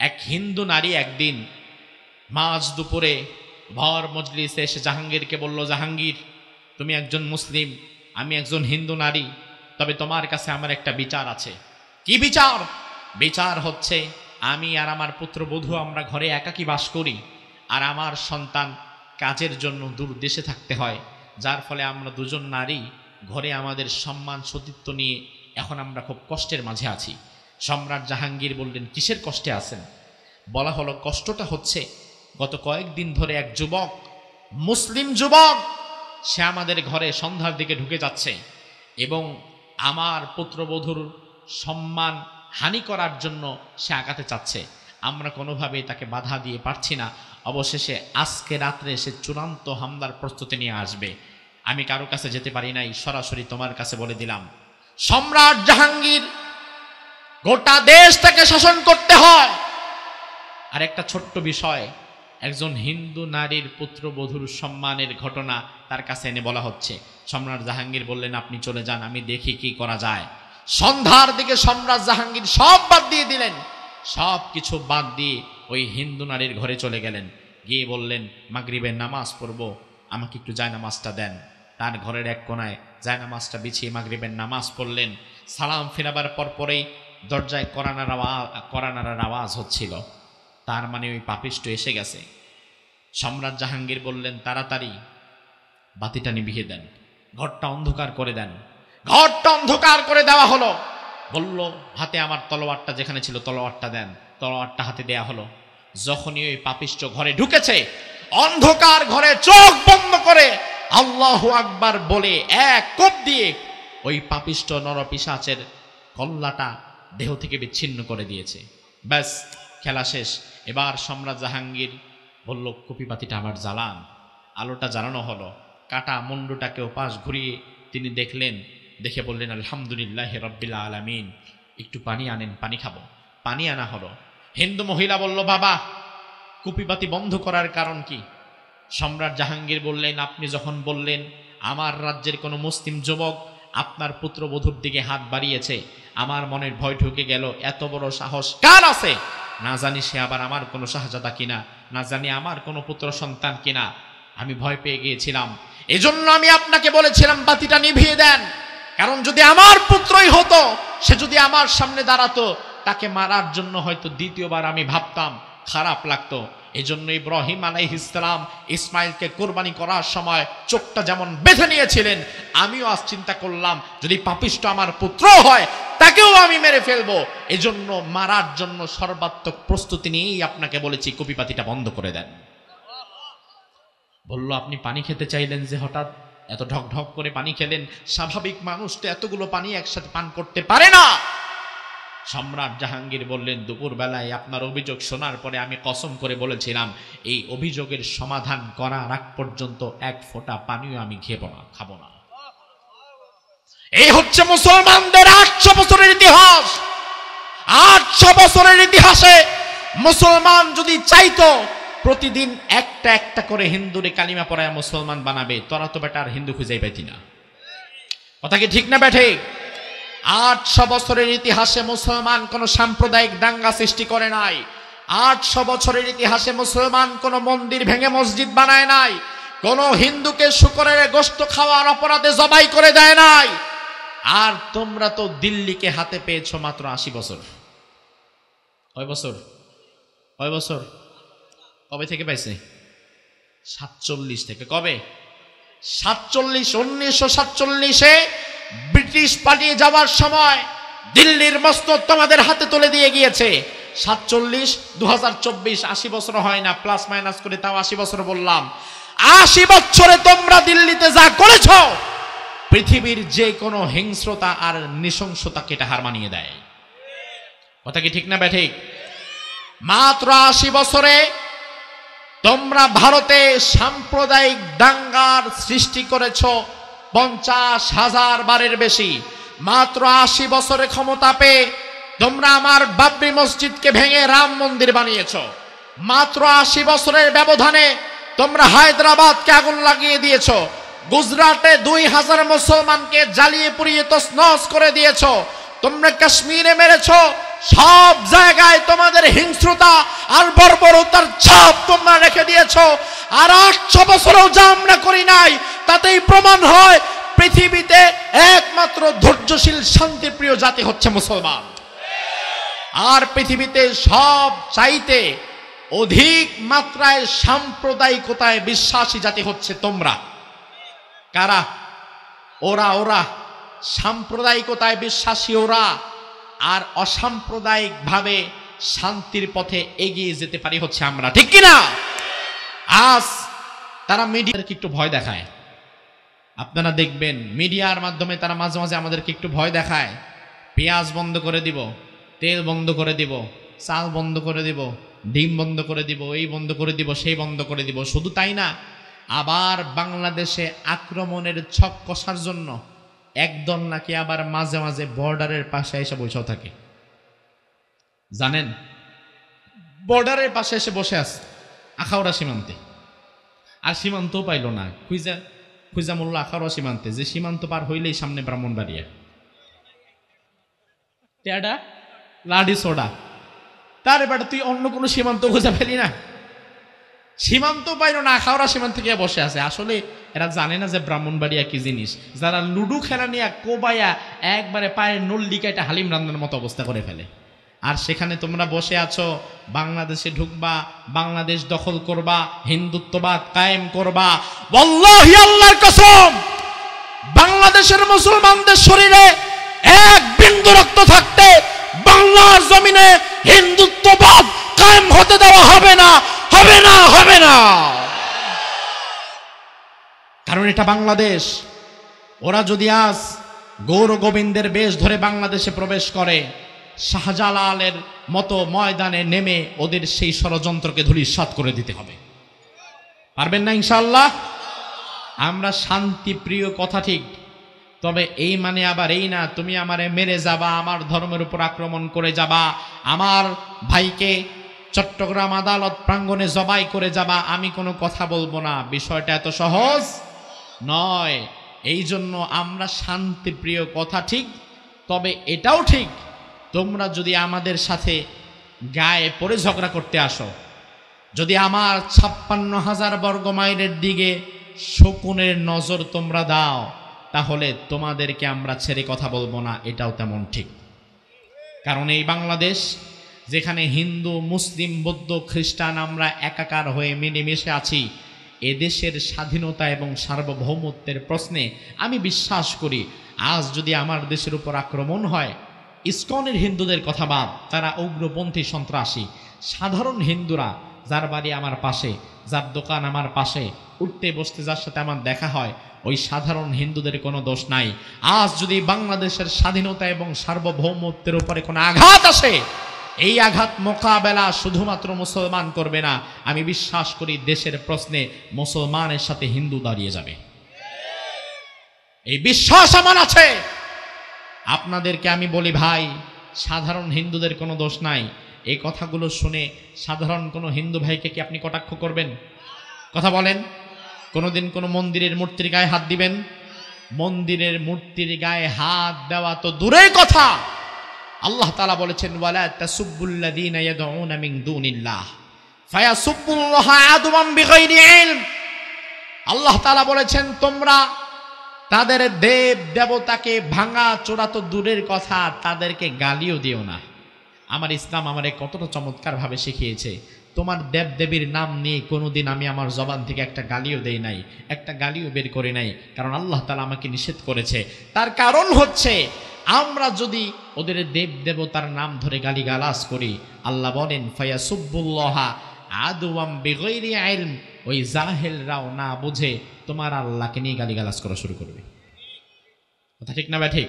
এক হিন্দু নারী একদিন মাঝ দুপুরে ভর মজলিসে এসে জাহাঙ্গীরকে বলল, জাহাঙ্গীর তুমি একজন মুসলিম, আমি একজন হিন্দু নারী, তবে তোমার কাছে আমার একটা বিচার আছে। কি বিচার? বিচার হচ্ছে আমি আর আমার পুত্রবধূ আমরা ঘরে একাকী বাস করি, আর আমার সন্তান কাজের জন্য দূর দেশে থাকতে হয়, যার ফলে আমরা দুজন নারী ঘরে আমাদের সম্মান সতীত্ব নিয়ে এখন আমরা খুব কষ্টের মাঝে আছি। সম্রাট জাহাঙ্গীর বললেন, কিসের কষ্টে আছেন? বলা হলো, কষ্টটা হচ্ছে গত কয়েকদিন ধরে এক যুবক, মুসলিম যুবক, সে আমাদের ঘরে সন্ধ্যার দিকে ঢুকে যাচ্ছে এবং আমার পুত্রবধূর সম্মান হানি করার জন্য সে আগাতে চাচ্ছে। আমরা কোনোভাবেই তাকে বাধা দিয়ে পারছি না। অবশেষে আজকে রাত্রে সে চূড়ান্ত হামলার প্রস্তুতি নিয়ে আসবে। আমি কারো কাছে যেতে পারি নাই, সরাসরি তোমার কাছে বলে দিলাম। সম্রাট জাহাঙ্গীর গোটা দেশটাকে শাসন করতে হয়। আর একটা ছোট্ট বিষয়, একজন হিন্দু নারীর পুত্রবধূর সম্মানের ঘটনা তার কাছে এনে বলা হচ্ছে। সম্রাট জাহাঙ্গীর বললেন, আপনি চলে যান, আমি দেখি কি করা যায়। সন্ধ্যার দিকে সম্রাট জাহাঙ্গীর সব বাদ দিয়ে দিলেন, সব কিছু বাদ দিয়ে ওই হিন্দু নারীর ঘরে চলে গেলেন। গিয়ে বললেন, মাগরিবের নামাজ পড়বো, আমাকে একটু জায়নামাজটা দেন। তার ঘরের এক কোনায় জায়নামাজটা বিছিয়ে মাগরিবের নামাজ পড়লেন। সালাম ফিরাবার পরেই দরজায় করানার আওয়াজ হচ্ছিল। তার মানে ওই পাপিষ্ট এসে গেছে। সম্রাট জাহাঙ্গীর বললেন, তাড়াতাড়ি বাতিটা নিভিয়ে দেন, ঘরটা অন্ধকার করে দেন। ঘরটা অন্ধকার করে দেওয়া হলো। বলল, হাতে আমার তলোয়ারটা যেখানে ছিল তলোয়ারটা দেন। তলোয়ারটা হাতে দেয়া হলো। যখনই ওই পাপিষ্ট ঘরে ঢুকেছে, অন্ধকার ঘরে চোখ বন্ধ করে আল্লাহু আকবার বলে এক কোপ দিয়ে ওই পাপিষ্ট নরপিশাচের কল্লাটা দেহ থেকে বিচ্ছিন্ন করে দিয়েছে। ব্যাস, খেলা শেষ। এবার সম্রাট জাহাঙ্গীর বলল, কুপিবাতিটা আবার জ্বালান। আলোটা জ্বালানো হলো, কাটা মুন্ডুটাকে ওপাশ ঘুরিয়ে তিনি দেখলেন, দেখে বললেন, আলহামদুলিল্লাহ রাব্বিল আলামিন, একটু পানি আনেন, পানি খাবো। পানি আনা হলো। হিন্দু মহিলা বলল, বাবা কুপিবাতি বন্ধ করার কারণ কি? সম্রাট জাহাঙ্গীর বললেন, আপনি যখন বললেন আমার রাজ্যের কোনো মুসলিম যুবক আপনার পুত্রবধূর দিকে হাত বাড়িয়েছে, আমার মনের ভয় ঢুকে গেল, এত বড় সাহস কার আছে? না জানি সে আবার আমার কোনো শাহজাদা কিনা, না জানি আমার কোনো পুত্র সন্তান কিনা। আমি ভয় পেয়ে গিয়েছিলাম, এজন্য আমি আপনাকে বলেছিলাম বাতিটা নিভিয়ে দেন। কারণ যদি আমার পুত্রই হতো, সে যদি আমার সামনে দাঁড়াতো, তাকে মারার জন্য হয়তো দ্বিতীয়বার আমি ভাবতাম, খারাপ লাগতো। এজন্য ইব্রাহিম আলাইহিস সালাম ইসমাইলকে কোরবানি করার সময় চোখটা যেমন বেঁধে নিয়েছিলেন, আমিও আজ চিন্তা করলাম যদি পাপিষ্ট আমার পুত্র হয় তাকেও আমি মেরে ফেলবো। এজন্য মারার জন্য সর্বাত্মক প্রস্তুতি নিয়েই আপনাকে বলেছি কুপিপাতিটা বন্ধ করে দেন। বলল, আপনি পানি খেতে চাইলেন যে হঠাৎ, এত ঢক ঢক করে পানি খেলেন, স্বাভাবিক মানুষ তো এতগুলো পানি একসাথে পান করতে পারে না। সম্রাট জাহাঙ্গীর বললেন, দুপুর বেলায় আপনার অভিযোগ শোনার পরে আমি কসম করে বলেছিলাম এই অভিযোগের সমাধান করার আগ পর্যন্ত এক ফোঁটা পানিও আমি খাবো না। এই হচ্ছে মুসলমানদের 800 বছরের ইতিহাস। 800 বছরের ইতিহাসে মুসলমান যদি চাইতো প্রতিদিন একটা একটা করে হিন্দুরে কালিমা পড়ায় মুসলমান বানাবে, তোরা তো বেটা আর হিন্দু খুঁজেই পাইতি না। কথা কি ঠিক না বেঠে? 800 বছরের ইতিহাসে মুসলমান কোন সাম্প্রদায়িক দাঙ্গা সৃষ্টি করে নাই। 800 বছরের ইতিহাসে মুসলমান কোন মন্দির ভেঙে মসজিদ বানায় নাই, কোন হিন্দুকে শূকরের গোশত খাওয়ার অপরাধে জবাই করে দেয় নাই। আর তোমরা তো দিল্লিকে হাতে পেয়েছো মাত্র 80 বছর। কয় বছর? কয় বছর? কবে থেকে পাইছে? 47 থেকে। কবে? 47। 1947-এ ব্রিটিশ পালিয়ে যাওয়ার সময় দিল্লির মসনদ তোমাদের হাতে তুলে দিয়ে গিয়েছে। 47, 2024, 80 বছর হয় না, প্লাস মাইনাস করে তাও 80 বছর বললাম। 80 বছরে তোমরা দিল্লিতে যা করেছো, পৃথিবীর যে কোনো হিংস্রতা আর নৃশংসতাকে এটা হার মানিয়ে দেয়। কথা কি ঠিক না ব্যাঠিক? মাত্র 80 বছরে তোমরা ভারতে সাম্প্রদায়িক দাঙ্গার সৃষ্টি করেছো 50,000 বারের বেশি। মাত্র 80 বছরে ক্ষমতা পেয়ে তোমরা আমার বাবরি মসজিদকে ভেঙে রাম মন্দির বানিয়েছো। মাত্র 80 বছরের ব্যবধানে তোমরা হায়দ্রাবাদকে আগুন লাগিয়ে দিয়েছো। গুজরাটে 2000 মুসলমানকে জ্বালিয়ে পুড়িয়ে তছনছ করে দিয়েছো। তোমরা কাশ্মীরে মেরেছো। সব জায়গায় তোমাদের হিংস্রতা আর বর্বরতার ছাপ তোমরা রেখে দিয়েছো। আর 800 বছরেও যা আমরা করি নাই, তাতেই প্রমাণ হয় পৃথিবীতে একমাত্র ধৈর্যশীল শান্তিপ্রিয় জাতি হচ্ছে মুসলমান। আর পৃথিবীতে সব চাইতে অধিক মাত্রায় সাম্প্রদায়িকতায় বিশ্বাসী জাতি হচ্ছে তোমরা। কারা? ওরা সাম্প্রদায়িকতায় বিশ্বাসী ওরা, আর অসাম্প্রদায়িক ভাবে শান্তির পথে এগিয়ে যেতে পারি হচ্ছে আমরা। ঠিক কিনা? আজ তারা মিডিয়াকে একটু ভয় দেখায়। আপনারা দেখবেন মিডিয়ার মাধ্যমে তারা মাঝে মাঝে আমাদেরকে একটু ভয় দেখায়। পেঁয়াজ বন্ধ করে দিব, তেল বন্ধ করে দিব, চাল বন্ধ করে দিব, ডিম বন্ধ করে দিব, এই বন্ধ করে দিব, সেই বন্ধ করে দিব। শুধু তাই না, আবার বাংলাদেশে আক্রমণের ছক কষার জন্য একদল নাকি আবার মাঝে মাঝে বর্ডারের পাশে এসে বসেও থাকে। জানেন, বর্ডারের পাশে এসে বসে আছে আখাউড়া সীমান্তে, আর সীমান্তও পাইল না। খুঁজা মূল্য আখাউড়া সীমান্তে, যে সীমান্ত পার হইলেই সামনে ব্রাহ্মণবাড়িয়া, টেডা লাডি সোডা। তার এবার তুই অন্য কোনো সীমান্ত খুঁজে ফেলি না, সীমান্ত পাইল না, আখাউড়া সীমান্তে গিয়ে বসে আছে। আসলে এরা জানে না যে ব্রাহ্মণবাড়িয়া কি জিনিস। যারা লুডু খেলা নিয়ে কোবাইয়া একবারে পায়ের নল্লিকা এটা হালিম রান্নার মতো অবস্থা করে ফেলে। আর সেখানে তোমরা বসে আছো, বাংলাদেশে ঢুকবা, বাংলাদেশ দখল করবা, হিন্দুত্ববাদ কায়েম করবা। ওয়াল্লাহি আল্লাহর কসম, বাংলাদেশের মুসলমানদের শরীরে এক বিন্দু রক্ত থাকতে বাংলার জমিনে হিন্দুত্ববাদ কায়েম হতে দেওয়া হবে না, হবে না, হবে না। কারণ এটা বাংলাদেশ। ওরা যদি আজ গৌর গোবিন্দের বেশ ধরে বাংলাদেশে প্রবেশ করে, শাহজালালের মতো ময়দানে নেমে ওদের সেই ষড়যন্ত্রকে ধূলিসাৎ করে দিতে হবে। পারবেন না ইনশাআল্লাহ? আমরা শান্তিপ্রিয় কথা ঠিক, তবে এই মানে আবার এই না তুমি আমারে মেরে যাবা, আমার ধর্মের উপর আক্রমণ করে যাবা, আমার ভাইকে চট্টগ্রাম আদালত প্রাঙ্গণে জবাই করে যাবা, আমি কোনো কথা বলবো না। বিষয়টা এত সহজ নয়। এই জন্য আমরা শান্তিপ্রিয় কথা ঠিক, তবে এটাও ঠিক তোমরা যদি আমাদের সাথে গায়ে পড়ে ঝগড়া করতে আসো, যদি আমার 56,000 বর্গ মাইলের দিকে শকুনের নজর তোমরা দাও, তাহলে তোমাদেরকে আমরা ছেড়ে কথা বলবো না, এটাও তেমন ঠিক। কারণ এই বাংলাদেশ যেখানে হিন্দু মুসলিম বৌদ্ধ খ্রিস্টান আমরা একাকার হয়ে মিলেমিশে আছি, এদেশের স্বাধীনতা এবং সার্বভৌমত্বের প্রশ্নে আমি বিশ্বাস করি আজ যদি আমার দেশের উপর আক্রমণ হয়, ইসকনের হিন্দুদের কথা বাদ, তারা উগ্রপন্থী সন্ত্রাসী, সাধারণ হিন্দুরা যার বাড়ি আমার পাশে, যার দোকান আমার পাশে, উঠতে বসতে যার সাথে আমার দেখা হয়, ওই সাধারণ হিন্দুদের কোনো দোষ নাই। আজ যদি বাংলাদেশের স্বাধীনতা এবং সার্বভৌমত্বের উপরে কোনো আঘাত আসে, এই আঘাত মোকাবেলা শুধুমাত্র মুসলমান করবে না, আমি বিশ্বাস করি দেশের প্রশ্নে মুসলমানের সাথে হিন্দু দাঁড়িয়ে যাবে। এই বিশ্বাস আমার আছে। আপনাদেরকে আমি বলি ভাই, সাধারণ হিন্দুদের কোনো দোষ নাই। এই কথাগুলো শুনে সাধারণ কোনো হিন্দু ভাইকে কি আপনি কটাক্ষ করবেন? কথা বলেন। কোনোদিন কোনো মন্দিরের মূর্তির গায়ে হাত দিবেন? মন্দিরের মূর্তির গায়ে হাত দেওয়া তো দূরের কথা, আল্লাহ তাআলা বলেছেন ওয়ালা তাসুব্বুল্লাযীনা ইয়াদউনা মিন দুনিল্লাহ ফায়াসুব্বুল্লাহা আদওয়াম বিগাইরি ইলম। আল্লাহ তাআলা বলেছেন তোমরা তাদের দেব দেবতাকে ভাঙা চোরা তো দূরের কথা, তাদেরকে গালিও দিও না। আমার ইসলাম আমারে কতটা চমৎকার ভাবে শিখিয়েছে। তোমার দেব দেবীর নাম নিয়ে কোনোদিন আমি আমার জবান থেকে একটা গালিও দেই নাই, একটা গালিও বের করে নাই, কারণ আল্লাহ তাআলা আমাকে নিষেধ করেছে। তার কারণ হচ্ছে আমরা যদি ওদের দেব দেবতার নাম ধরে গালিগালাজ করি, আল্লাহ বলেন ফায়াসুব্বুল্লাহা আদওয়াম বিগাইরি ইলম, ওই জাহেলরাও না বুঝে তোমার আল্লাহকে নিয়ে গালিগালাজ করা শুরু করবে। কথা ঠিক না ভাই? ঠিক।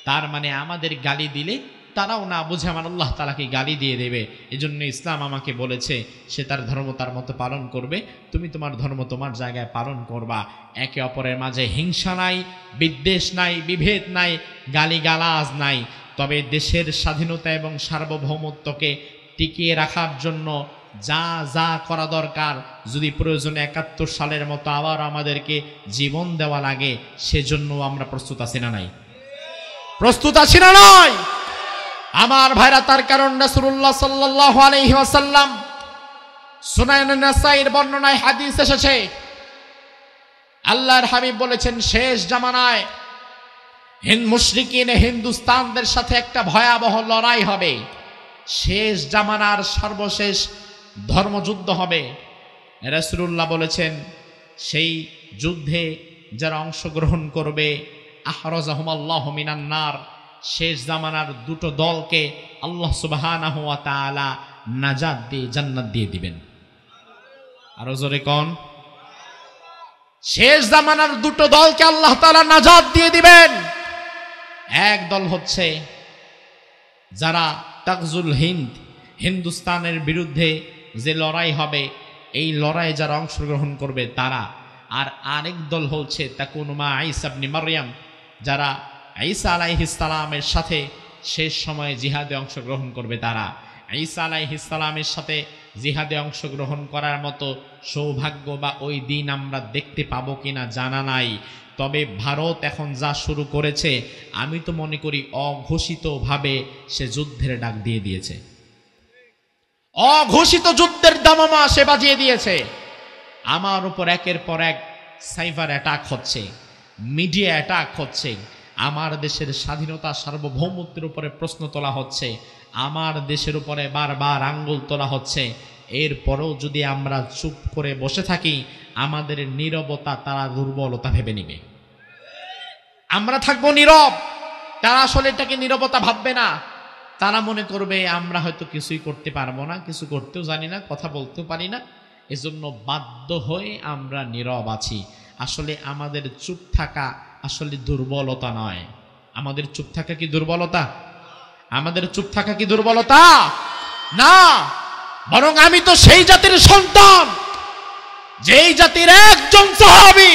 তার মানে আমাদের গালি দিলে তারাও না বুঝে আমার আল্লাহ তাআলাকে গালি দিয়ে দেবে। এজন্য ইসলাম আমাকে বলেছে সে তার ধর্ম তার মতো পালন করবে, তুমি তোমার ধর্ম তোমার জায়গায় পালন করবা। একে অপরের মাঝে হিংসা নাই, বিদ্বেষ নাই, বিভেদ নাই, গালিগালাজ নাই। তবে দেশের স্বাধীনতা এবং সার্বভৌমত্বকে টিকিয়ে রাখার জন্য যা যা করা দরকার, যদি প্রয়োজনে ৭১ সালের মতো আবার আমাদেরকে জীবন দেওয়া লাগে, সেজন্য আমরা প্রস্তুত আছি না নাই? প্রস্তুত আছি না নয়? আমার ভাইরা, তার কারণ রাসূলুল্লাহ সাল্লাল্লাহু আলাইহি ওয়াসাল্লাম সুনান নাসাইর বর্ণনায় হাদিস এসেছে, আল্লাহর হাবিব বলেছেন শেষ জামানায় মুশরিকিন হিন্দুস্তানদের সাথে একটা ভয়াবহ লড়াই হবে। শেষ জামানার সর্বশেষ ধর্মযুদ্ধ হবে। রাসূলুল্লাহ বলেছেন সেই যুদ্ধে যারা অংশগ্রহণ করবে আহরাজাহুমাল্লাহু মিনান নার, শেষ জামানার দুটো দলকে আল্লাহ সুবহানাহু ওয়া তাআলা নাজাত দিয়ে জান্নাত দিয়ে দিবেন। আরো জোরে কোন? শেষ জামানার দুটো দলকে আল্লাহ তাআলা নাজাত দিয়ে দিবেন। এক দল হচ্ছে যারা তাকজুল হিন্দ, হিন্দুস্তানের বিরুদ্ধে যে লড়াই হবে, এই লড়াইয়ে যারা অংশগ্রহণ করবে তারা। আর আরেক দল হচ্ছে তাকুনু মা ঈসা ইবনে মারইয়াম, যারা ঈসা আলাইহিস সালামের সাথে শেষ সময়ে জিহাদে অংশগ্রহণ করবে তারা। ঈসা আলাইহিস সালামের সাথে জিহাদে অংশগ্রহণ করার মতো সৌভাগ্য বা ওই দিন আমরা দেখতে পাবো কিনা জানা নাই। তবে ভারত এখন যা শুরু করেছে, আমি তো মনে করি অঘোষিতভাবে সে যুদ্ধের ডাক দিয়ে দিয়েছে, অঘোষিত যুদ্ধের দামামা সে বাজিয়ে দিয়েছে। আমার উপর একের পর এক সাইবার অ্যাটাক হচ্ছে, মিডিয়া অ্যাটাক হচ্ছে, আমার দেশের স্বাধীনতা সার্বভৌমত্বের উপরে প্রশ্ন তোলা হচ্ছে, আমার দেশের উপরে বারবার আঙ্গুল তোলা হচ্ছে। এরপরেও যদি আমরা চুপ করে বসে থাকি, আমাদের নীরবতা তারা দুর্বলতা ভেবে নিবে। আমরা থাকবো নীরব, তারা আসলে এটাকে নীরবতা ভাববে না। তারা মনে করবে আমরা হয়তো কিছুই করতে পারবো না, কিছু করতেও জানি না, কথা বলতেও পারি না, এজন্য বাধ্য হয়ে আমরা নীরব আছি। আসলে আমাদের চুপ থাকা আসলে দুর্বলতা নয়। আমাদের চুপ থাকা কি দুর্বলতা? আমাদের চুপ থাকা কি দুর্বলতা? না, বরং আমি তো সেই জাতির সন্তান যেই জাতির একজন সাহাবী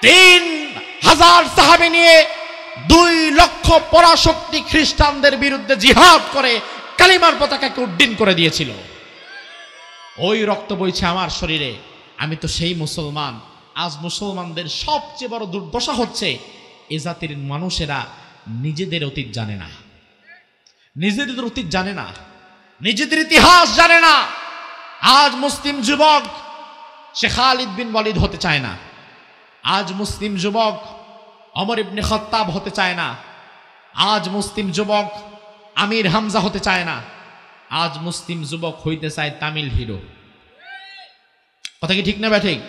3000 সাহাবী নিয়ে 2 লক্ষ পরাশক্তি খ্রিস্টানদের বিরুদ্ধে জিহাদ করে কালিমার পতাকাকে উড্ডীন করে দিয়েছিল। ওই রক্ত বইছে আমার শরীরে। আমি তো সেই মুসলমান। আজ মুসলমানদের সবচেয়ে বড় দুর্দশা হচ্ছে এ জাতির মানুষেরা নিজেদের অতীত জানে না, নিজেদের অতীত জানে না, নিজেদের ইতিহাস জানে না। আজ মুসলিম যুবক শেখ খালিদ বিন ওয়ালিদ হতে চায় না। আজ মুসলিম যুবক ওমর ইবনে খাত্তাব হতে চায় না। আজ মুসলিম যুবক আমির হামজা হতে চায় না। আজ মুসলিম যুবক হইতে চায় তামিল হিরো। কথা কি ঠিক না ব্যাঠিক?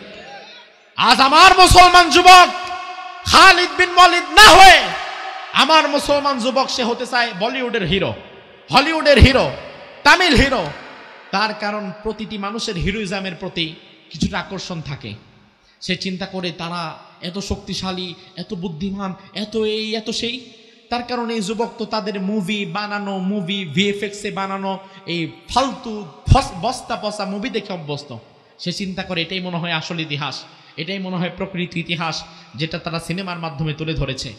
আজ আমার মুসলমান যুবক খালিদ বিন ওয়ালিদ না হয়ে আমার মুসলমান যুবক সে হতে চায় বলিউডের হিরো, হলিউডের হিরো, তামিল হিরো। তার কারণ প্রতিটি মানুষের হিরোইজমের প্রতি কিছুটা আকর্ষণ থাকে। সে চিন্তা করে তারা এত শক্তিশালী, এত বুদ্ধিমান, এত এই এত সেই। তার কারণে এই যুবক তো তাদের মুভি বানানো, মুভি ভিএফএক্সে বানানো এই ফালতু বস্তা পচা মুভি দেখে অভ্যস্ত। সে চিন্তা করে এটাই মনে হয় আসল ইতিহাস, এটাই মনে হয় প্রকৃত ইতিহাস, যেটা তারা সিনেমার মাধ্যমে তুলে ধরেছে।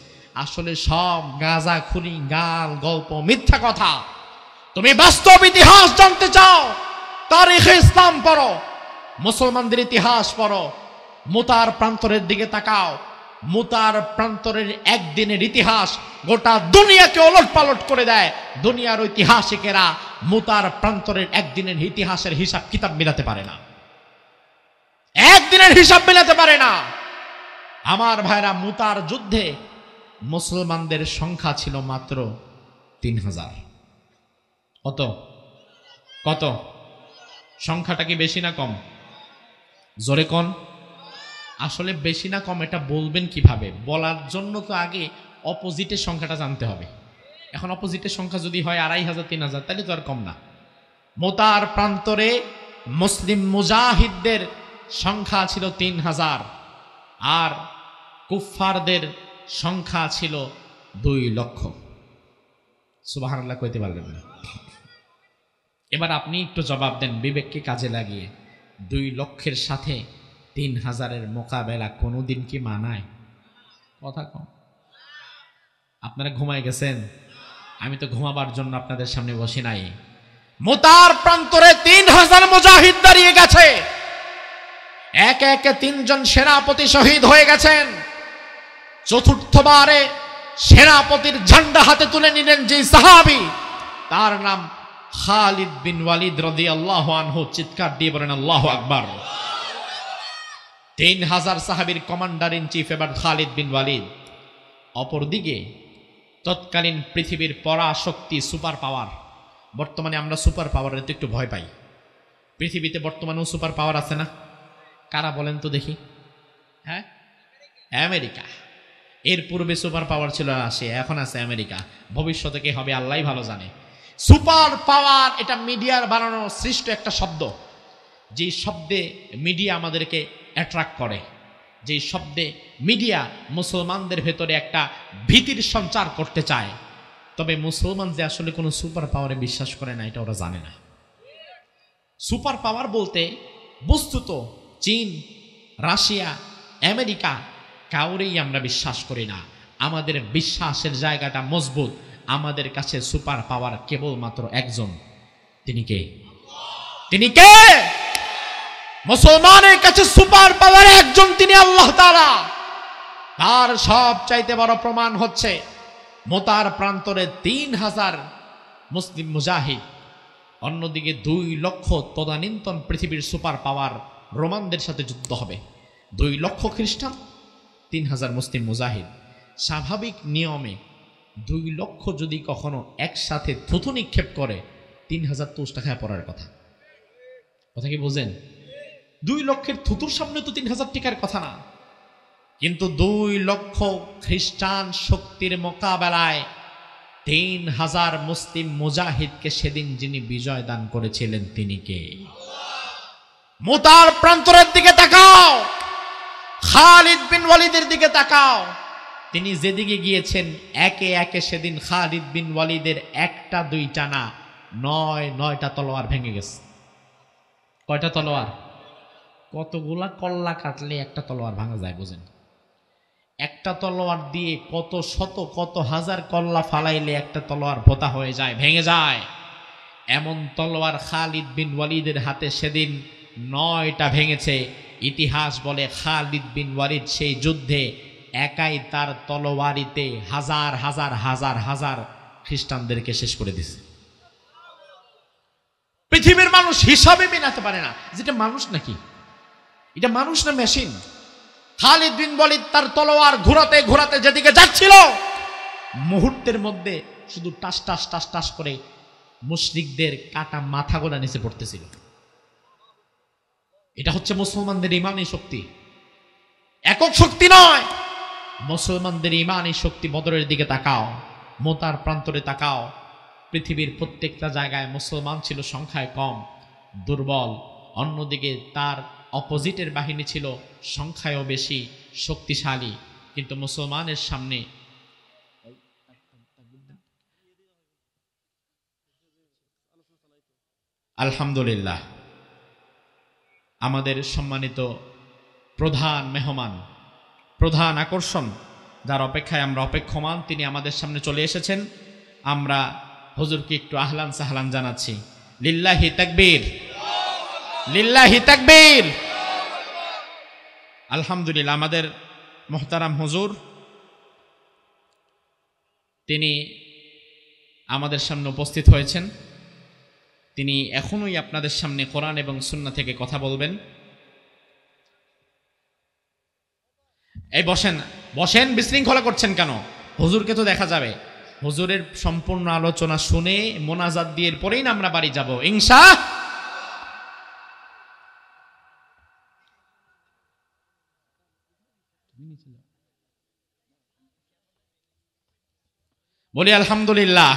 আসলে সব গাঁজা খুনি, গাল গল্প, মিথ্যা কথা। তুমি বাস্তব ইতিহাস জানতে চাও, তারিখে ইসলাম পড়ো, মুসলমানদের ইতিহাস পড়ো। মুতার প্রান্তরের দিকে তাকাও। মুতার প্রান্তরের একদিনের ইতিহাস গোটা দুনিয়াকে ওলট পালট করে দেয়। দুনিয়ার ঐতিহাসিকেরা মুতার প্রান্তরের একদিনের ইতিহাসের হিসাব কিতাব মিলাতে পারে না, একদিনের হিসাব মিলাতে পারে না। আমার ভাইরা, মুতার যুদ্ধে মুসলমানদের সংখ্যা ছিল মাত্র 3000। কত কত? সংখ্যাটা কি বেশি না কম? জোরে কোন? আসলে বেশি না কম এটা বলবেন কিভাবে? বলার জন্য তো আগে অপোজিটের সংখ্যাটা জানতে হবে। এখন অপোজিটের সংখ্যা যদি হয় 2500 3000, তাহলে তো আর কম না। মুতার প্রান্তরে মুসলিম মুজাহিদদের সংখ্যা ছিল 3000 আর কুফফারদের সংখ্যা ছিল 2 লক্ষ। সুবহানাল্লাহ কইতে পারবেন না? এবার আপনি একটু জবাব দেন বিবেককে কাজে লাগিয়ে। 2 লক্ষের সাথে 3000-এর মোকাবেলা কোনোদিন কি মানায়? কথা কম। আপনারা ঘুমায় গেছেন, আমি তো ঘুমাবার জন্য আপনাদের সামনে বসি নাই। মুতার প্রান্তরে 3000 মুজাহিদ দাঁড়িয়ে গেছে। একে একে 3 জন সেনাপতি শহীদ হয়ে গেছেন। চতুর্থবারে সেনাপতির ঝান্ডা হাতে তুলে নিলেন যে সাহাবী, তার নাম খালিদ বিন ওয়ালিদ রাদিয়াল্লাহু আনহু। চিৎকার দিয়ে বলেন আল্লাহু আকবার। 3000 সাহাবীর কমান্ডার ইন চিফ এবার খালিদ বিন ওয়ালিদ। অপরদিকে তৎকালীন পৃথিবীর পরাশক্তি, সুপার পাওয়ার। বর্তমানে আমরা সুপার পাওয়ারের তো একটু ভয় পাই। পৃথিবীতে বর্তমানেও সুপার পাওয়ার আছে না? কারা বলেন তো দেখি? হ্যাঁ, আমেরিকা। এর পূর্বে সুপার পাওয়ার ছিল রাশিয়া, এখন আছে আমেরিকা। ভবিষ্যতে কি হবে আল্লাহই ভালো জানে। সুপার পাওয়ার এটা মিডিয়ার বানানো সৃষ্ট একটা শব্দ, যে শব্দে মিডিয়া আমাদেরকে অ্যাট্রাক্ট করে, যে শব্দে মিডিয়া মুসলমানদের ভেতরে একটা ভীতির সঞ্চার করতে চায়। তবে মুসলমান যে আসলে কোনো সুপার পাওয়ারে বিশ্বাস করে না, এটা ওরা জানে না। সুপার পাওয়ার বলতে বস্তুত চীন, রাশিয়া, আমেরিকা কাউরেই আমরা বিশ্বাস করি না। আমাদের বিশ্বাসের জায়গাটা মজবুত। আমাদের কাছে সুপার পাওয়ার কেবলমাত্র একজন। তিনি কে? তিনি কে? মুসলমানের কাছে সুপার পাওয়ার একজন, তিনি আল্লাহ তাআলা। তার সব চাইতে বড় প্রমাণ হচ্ছে মুতার প্রান্তরে 3000 মুসলিম মুজাহিদ, অন্যদিকে 2 লক্ষ তদানীন্তন পৃথিবীর সুপার পাওয়ার রোমানদের সাথে যুদ্ধ হবে। 2 লক্ষ খ্রিস্টান, 3000 মুসলিম মুজাহিদ। স্বাভাবিক নিয়মে 2 লক্ষ যদি কখনো একসাথে থুতু নিক্ষেপ করে, 3000 তো উষ্টা পড়ার কথা। কথা কি বোঝেন? 2 লক্ষের থুতুর সামনে তো 3000 টিকার কথা না। কিন্তু 2 লক্ষ খ্রিস্টান শক্তির মোকাবেলায় 3000 মুসলিম মুজাহিদকে সেদিন যিনি বিজয় দান করেছিলেন, তিনি কে? মুতার প্রান্তরের দিকে তাকাও, খালিদ বিন ওয়ালিদের দিকে তাকাও। তিনি যেদিকে গিয়েছেন একে একে সেদিন খালিদ বিন ওয়ালিদের একটা দুইটা না 9টা তলোয়ার ভেঙে গেছে। কয়টা তলোয়ার? কতগুলা কল্লা কাটলে একটা তলোয়ার ভাঙা যায় বুঝেন? একটা তলোয়ার দিয়ে কত শত কত হাজার কল্লা ফালাইলে একটা তলোয়ার ভোতা হয়ে যায়, ভেঙে যায়। এমন তলোয়ার খালিদ বিন ওয়ালিদের হাতে সেদিন 9টা ভেঙেছে। ইতিহাস বলে খালিদ বিন ওয়ালিদ সেই যুদ্ধে একাই তার তলোয়ারিতে হাজার হাজার হাজার হাজার খ্রিস্টানদেরকে শেষ করে দিছে। পৃথিবীর মানুষ হিসাবে মেলাতে পারে না যেটা মানুষ নাকি, এটা মানুষ না মেশিন। খালিদ বিন ওয়ালিদ তার তলোয়ার ঘোরাতে ঘোরাতে যেদিকে যাচ্ছিল মুহূর্তের মধ্যে শুধু টাস টাস টাস টাস করে মুশরিকদের কাটা মাথা গোলা নিচে পড়তেছিল। এটা হচ্ছে মুসলমানদের ইমানি শক্তি, একক শক্তি নয়। মুসলমানদের ইমানি শক্তি। বদরের দিকে তাকাও, মোতার প্রান্তরে তাকাও, পৃথিবীর প্রত্যেকটা জায়গায় মুসলমান ছিল সংখ্যায় কম, দুর্বল। অন্যদিকে তার অপোজিটের বাহিনী ছিল সংখ্যায়ও বেশি, শক্তিশালী। কিন্তু মুসলমানের সামনে আলহামদুলিল্লাহ আমাদের সম্মানিত প্রধান মেহমান, প্রধান আকর্ষণ, যার অপেক্ষায় আমরা অপেক্ষমান, তিনি আমাদের সামনে চলে এসেছেন। আমরা হুজুরকে একটু আহলান সাহলান জানাচ্ছি। লিল্লাহি তাকবীর, লিল্লাহি তাকবীর। আলহামদুলিল্লাহ আমাদের মুহতারাম হুজুর তিনি আমাদের সামনে উপস্থিত হয়েছেন। তিনি এখনোই আপনাদের সামনে কোরআন এবং সুন্নাহ থেকে কথা বলবেন। এই বসেন বসেন, বিশৃঙ্খলা করছেন কেন? হুজুরকে তো দেখা যাবে। হুজুরের সম্পূর্ণ আলোচনা শুনে মোনাজাত দিয়ে পরেই না আমরা বাড়ি যাব ইনশাআল্লাহ। বলি আলহামদুলিল্লাহ।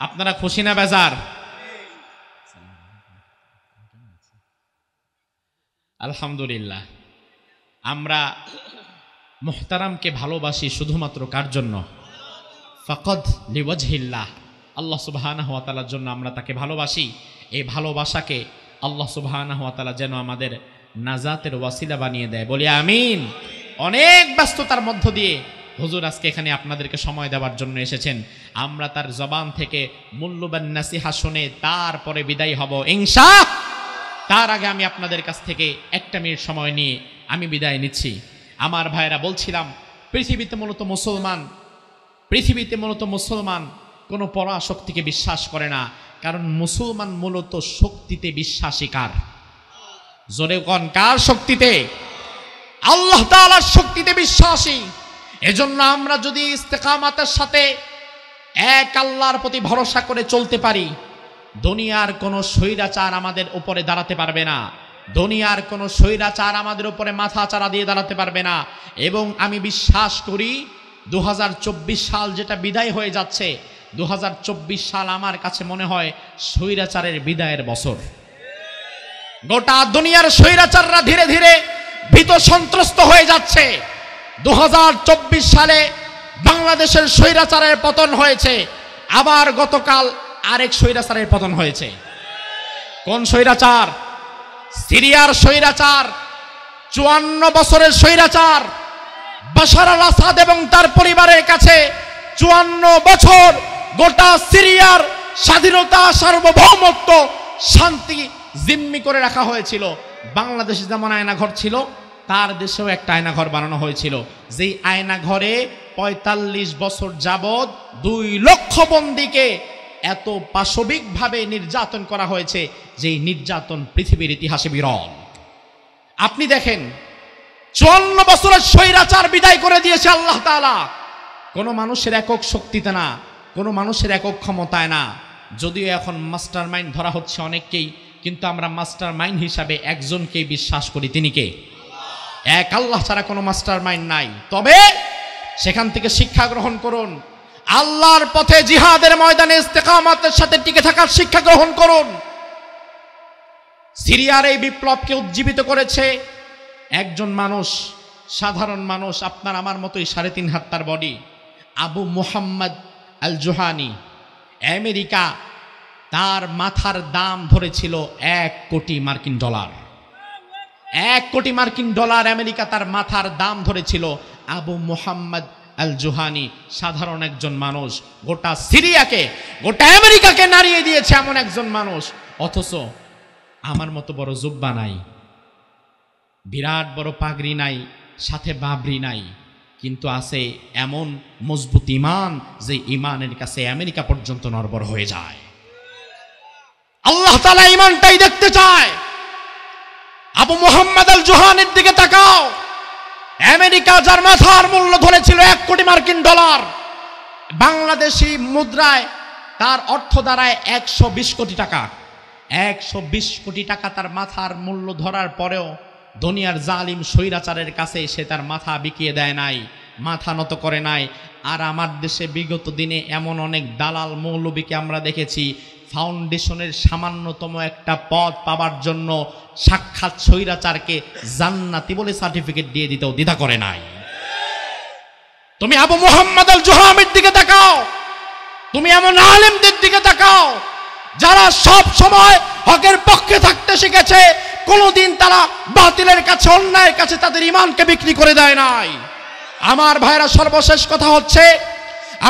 আপনারা খুশি না বেজার? আলহামদুলিল্লাহ। আমরা মুহতারামকে ভালোবাসি শুধুমাত্র কার জন্য? ফাকাদ লিওয়াজহিল্লাহ, আল্লাহ সুবহানাহু ওয়া তাআলার জন্য আমরা তাকে ভালোবাসি। এই ভালোবাসাকে আল্লাহ সুবহানাহু ওয়া তাআলা যেন আমাদের নাজাতের ওয়াসিলা বানিয়ে দেয়, বলি আমিন। অনেক ব্যস্ততার মধ্য দিয়ে হুজুর আজকে এখানে আপনাদেরকে সময় দেওয়ার জন্য এসেছেন। আমরা তার জবান থেকে মূল্যবান নাসিহা শুনে তারপরে বিদায় হব ইনশাআল্লাহ। তার আগে আমি আপনাদের কাছ থেকে 1 মিনিট সময় নিয়ে আমি বিদায় নিচ্ছি। আমার ভাইরা, বলছিলাম পৃথিবীতে মূলত মুসলমান কোনো পরাশক্তিকে বিশ্বাস করে না। কারণ মুসলমান মূলত শক্তিতে বিশ্বাসী। কার? জোরে কোন, কার শক্তিতে? আল্লাহ তাআলার শক্তিতে বিশ্বাসী। এজন্য আমরা যদি ইস্তেকামাতের সাথে এক আল্লাহর প্রতি ভরসা করে চলতে পারি, দুনিয়ার কোনো স্বৈরাচার আমাদের উপরে দাঁড়াতে পারবে না। দুনিয়ার কোনো স্বৈরাচার আমাদের উপরে মাথা চাড়া দিয়ে দাঁড়াতে পারবে না। এবং আমি বিশ্বাস করি 2024 সাল যেটা বিদায় হয়ে যাচ্ছে, 2024 সাল আমার কাছে মনে হয় স্বৈরাচারের বিদায়ের বছর। গোটা দুনিয়ার স্বৈরাচাররা ধীরে ধীরে ভীত সন্ত্রস্ত হয়ে যাচ্ছে। 2024 সালে বাংলাদেশের স্বৈরাচারের পতন হয়েছে, আবার গতকাল আরেক স্বৈরাচারের পতন হয়েছে। কোন স্বৈরাচার? সিরিয়ার স্বৈরাচার, 54 বছরের স্বৈরাচার বাশার আল আসাদ এবং তার পরিবারের কাছে 54 বছর গোটা সিরিয়ার স্বাধীনতা, সার্বভৌমত্ব, শান্তি জিম্মি করে রাখা হয়েছিল। বাংলাদেশে যেমন আয়নাঘর ছিল, তার দেশেও একটা আয়নাঘর বানানো হয়েছিল। যেই আয়নাঘরে 45 বছর যাবৎ 2 লক্ষ বন্দীকে এত পাশবিকভাবে নির্যাতন করা হয়েছে, যেই নির্যাতন পৃথিবীর ইতিহাসে বিরল। আপনি দেখেন 54 বছরের স্বৈরাচার বিদায় করে দিয়েছে আল্লাহ তাআলা। কোনো মানুষের একক শক্তিতে না, কোনো মানুষের একক ক্ষমতায় না। যদিও এখন মাস্টার মাইন্ড ধরা হচ্ছে অনেককেই, কিন্তু আমরা মাস্টার মাইন্ড হিসাবে একজনকেই বিশ্বাস করি। তিনি কে? এক আল্লাহ ছাড়া কোনো মাস্টার মাইন্ড নাই। তবে সেখান থেকে শিক্ষা গ্রহণ করুন। আল্লাহর পথে জিহাদের ময়দানে ইস্তেকামাতের সাথে টিকে থাকার শিক্ষা গ্রহণ করুন। সিরিয়ার এই বিপ্লবকে উজ্জীবিত করেছে একজন মানুষ, সাধারণ মানুষ, আপনার আমার মতোই 3.5 হাত তার বডি। আবু মুহাম্মদ আল জুহানি, আমেরিকা, তার মাথার দাম ধরেছিল 1 কোটি মার্কিন ডলার। 1 কোটি মার্কিন ডলার আমেরিকা তার মাথার দাম ধরেছিল। আবু মুহাম্মদ আল জুহানি সাধারণ একজন মানুষ, গোটা সিরিয়াকে, গোটা আমেরিকাকে নাড়িয়ে দিয়েছে এমন একজন মানুষ। অথচ আমার মতো বড় জুব্বা নাই, বিরাট বড় পাগড়ি নাই, সাথে বাবরি নাই, কিন্তু আছে এমন মজবুত ঈমান যে ঈমানের কাছে আমেরিকা পর্যন্ত নড়বড় হয়ে যায়। আল্লাহ তাআলা ঈমানটাই দেখতে চায়। আবু মুহাম্মদ আল জুহানির দিকে তাকাও। আমেরিকা যার মাথার মূল্য ধরেছিল 1 কোটি মার্কিন ডলার, বাংলাদেশি মুদ্রায় তার অর্থ দাঁড়ায় 120 কোটি টাকা। 120 কোটি টাকা তার মাথার মূল্য ধরার পরেও দুনিয়ার জালিম স্বৈরাচারের কাছে সে তার মাথা বিকিয়ে দেয় নাই, মাথা নত করে নাই। আর আমার দেশে বিগত দিনে এমন অনেক দালাল মৌলবীকে আমরা দেখেছি, ফাউন্ডেশনের সামান্যতম একটা পদ পাবার জন্য সাক্ষাৎ স্বৈরাচারকে জান্নাতি বলে সার্টিফিকেট দিয়ে দিতেও দ্বিধা করে নাই। তুমি আবু মুহাম্মদ আল জুহানির দিকে তাকাও, তুমি এমন আলেমদের দিকে তাকাও যারা সব সময় হকের পক্ষে থাকতে শিখেছে, কোনোদিন তারা বাতিলের কাছে, অন্যায়ের কাছে তাদের ঈমানকে বিক্রি করে দেয় নাই। আমার ভাইরা, সর্বশেষ কথা হচ্ছে,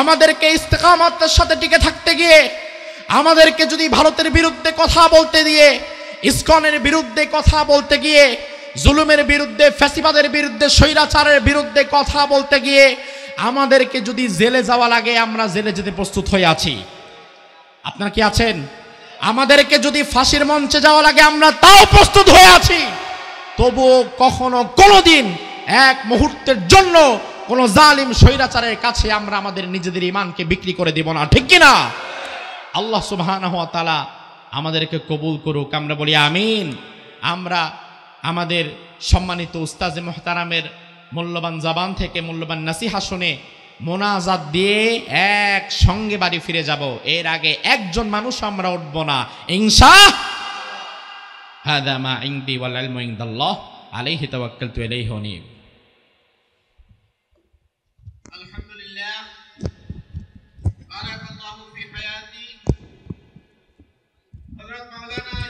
আমাদেরকে ইস্তেকামতের সাথে টিকে থাকতে গিয়ে, আমাদেরকে যদি ভারতের বিরুদ্ধে কথা বলতে দিয়ে, ইসকনের বিরুদ্ধে কথা বলতে গিয়ে, জুলুমের বিরুদ্ধে, ফ্যাসিবাদের বিরুদ্ধে, স্বৈরাচারের বিরুদ্ধে কথা বলতে গিয়ে আমাদেরকে যদি জেলে যাওয়া লাগে, আমরা জেলে যেতে প্রস্তুত হয়ে আছি। আপনারা কি আছেন? আমাদেরকে যদি ফাঁসির মঞ্চে যাওয়া লাগে, আমরা তাও প্রস্তুত হয়ে আছি। তবুও কখনো কোনোদিন এক মুহূর্তের জন্য কোন জালিম স্বৈরাচারের কাছে আমরা আমাদের নিজেদের ঈমানকে বিক্রি করে দিব না, ঠিক কিনা? আল্লাহ সুবহানাহু ওয়া তাআলা আমাদেরকে কবুল করুক, আমরা বলি আমিন। আমরা আমাদের সম্মানিত উস্তাজে মুহতারামের মূল্যবান জবান থেকে মূল্যবান নাসিহা শুনে মোনাজাত দিয়ে এক সঙ্গে বাড়ি ফিরে যাব। এর আগে একজন মানুষ আমরা উঠব না, ইনশাআল্লাহ। হাদা মা ইনদি ওয়াল ইলমু ইনদাল্লাহ আলাইহি তাওয়াক্কালতু ইলাইহি উনীব। আলহামদুলিল্লাহ, বারাকাল্লাহু ফি হায়াতি হযরত মাওলানা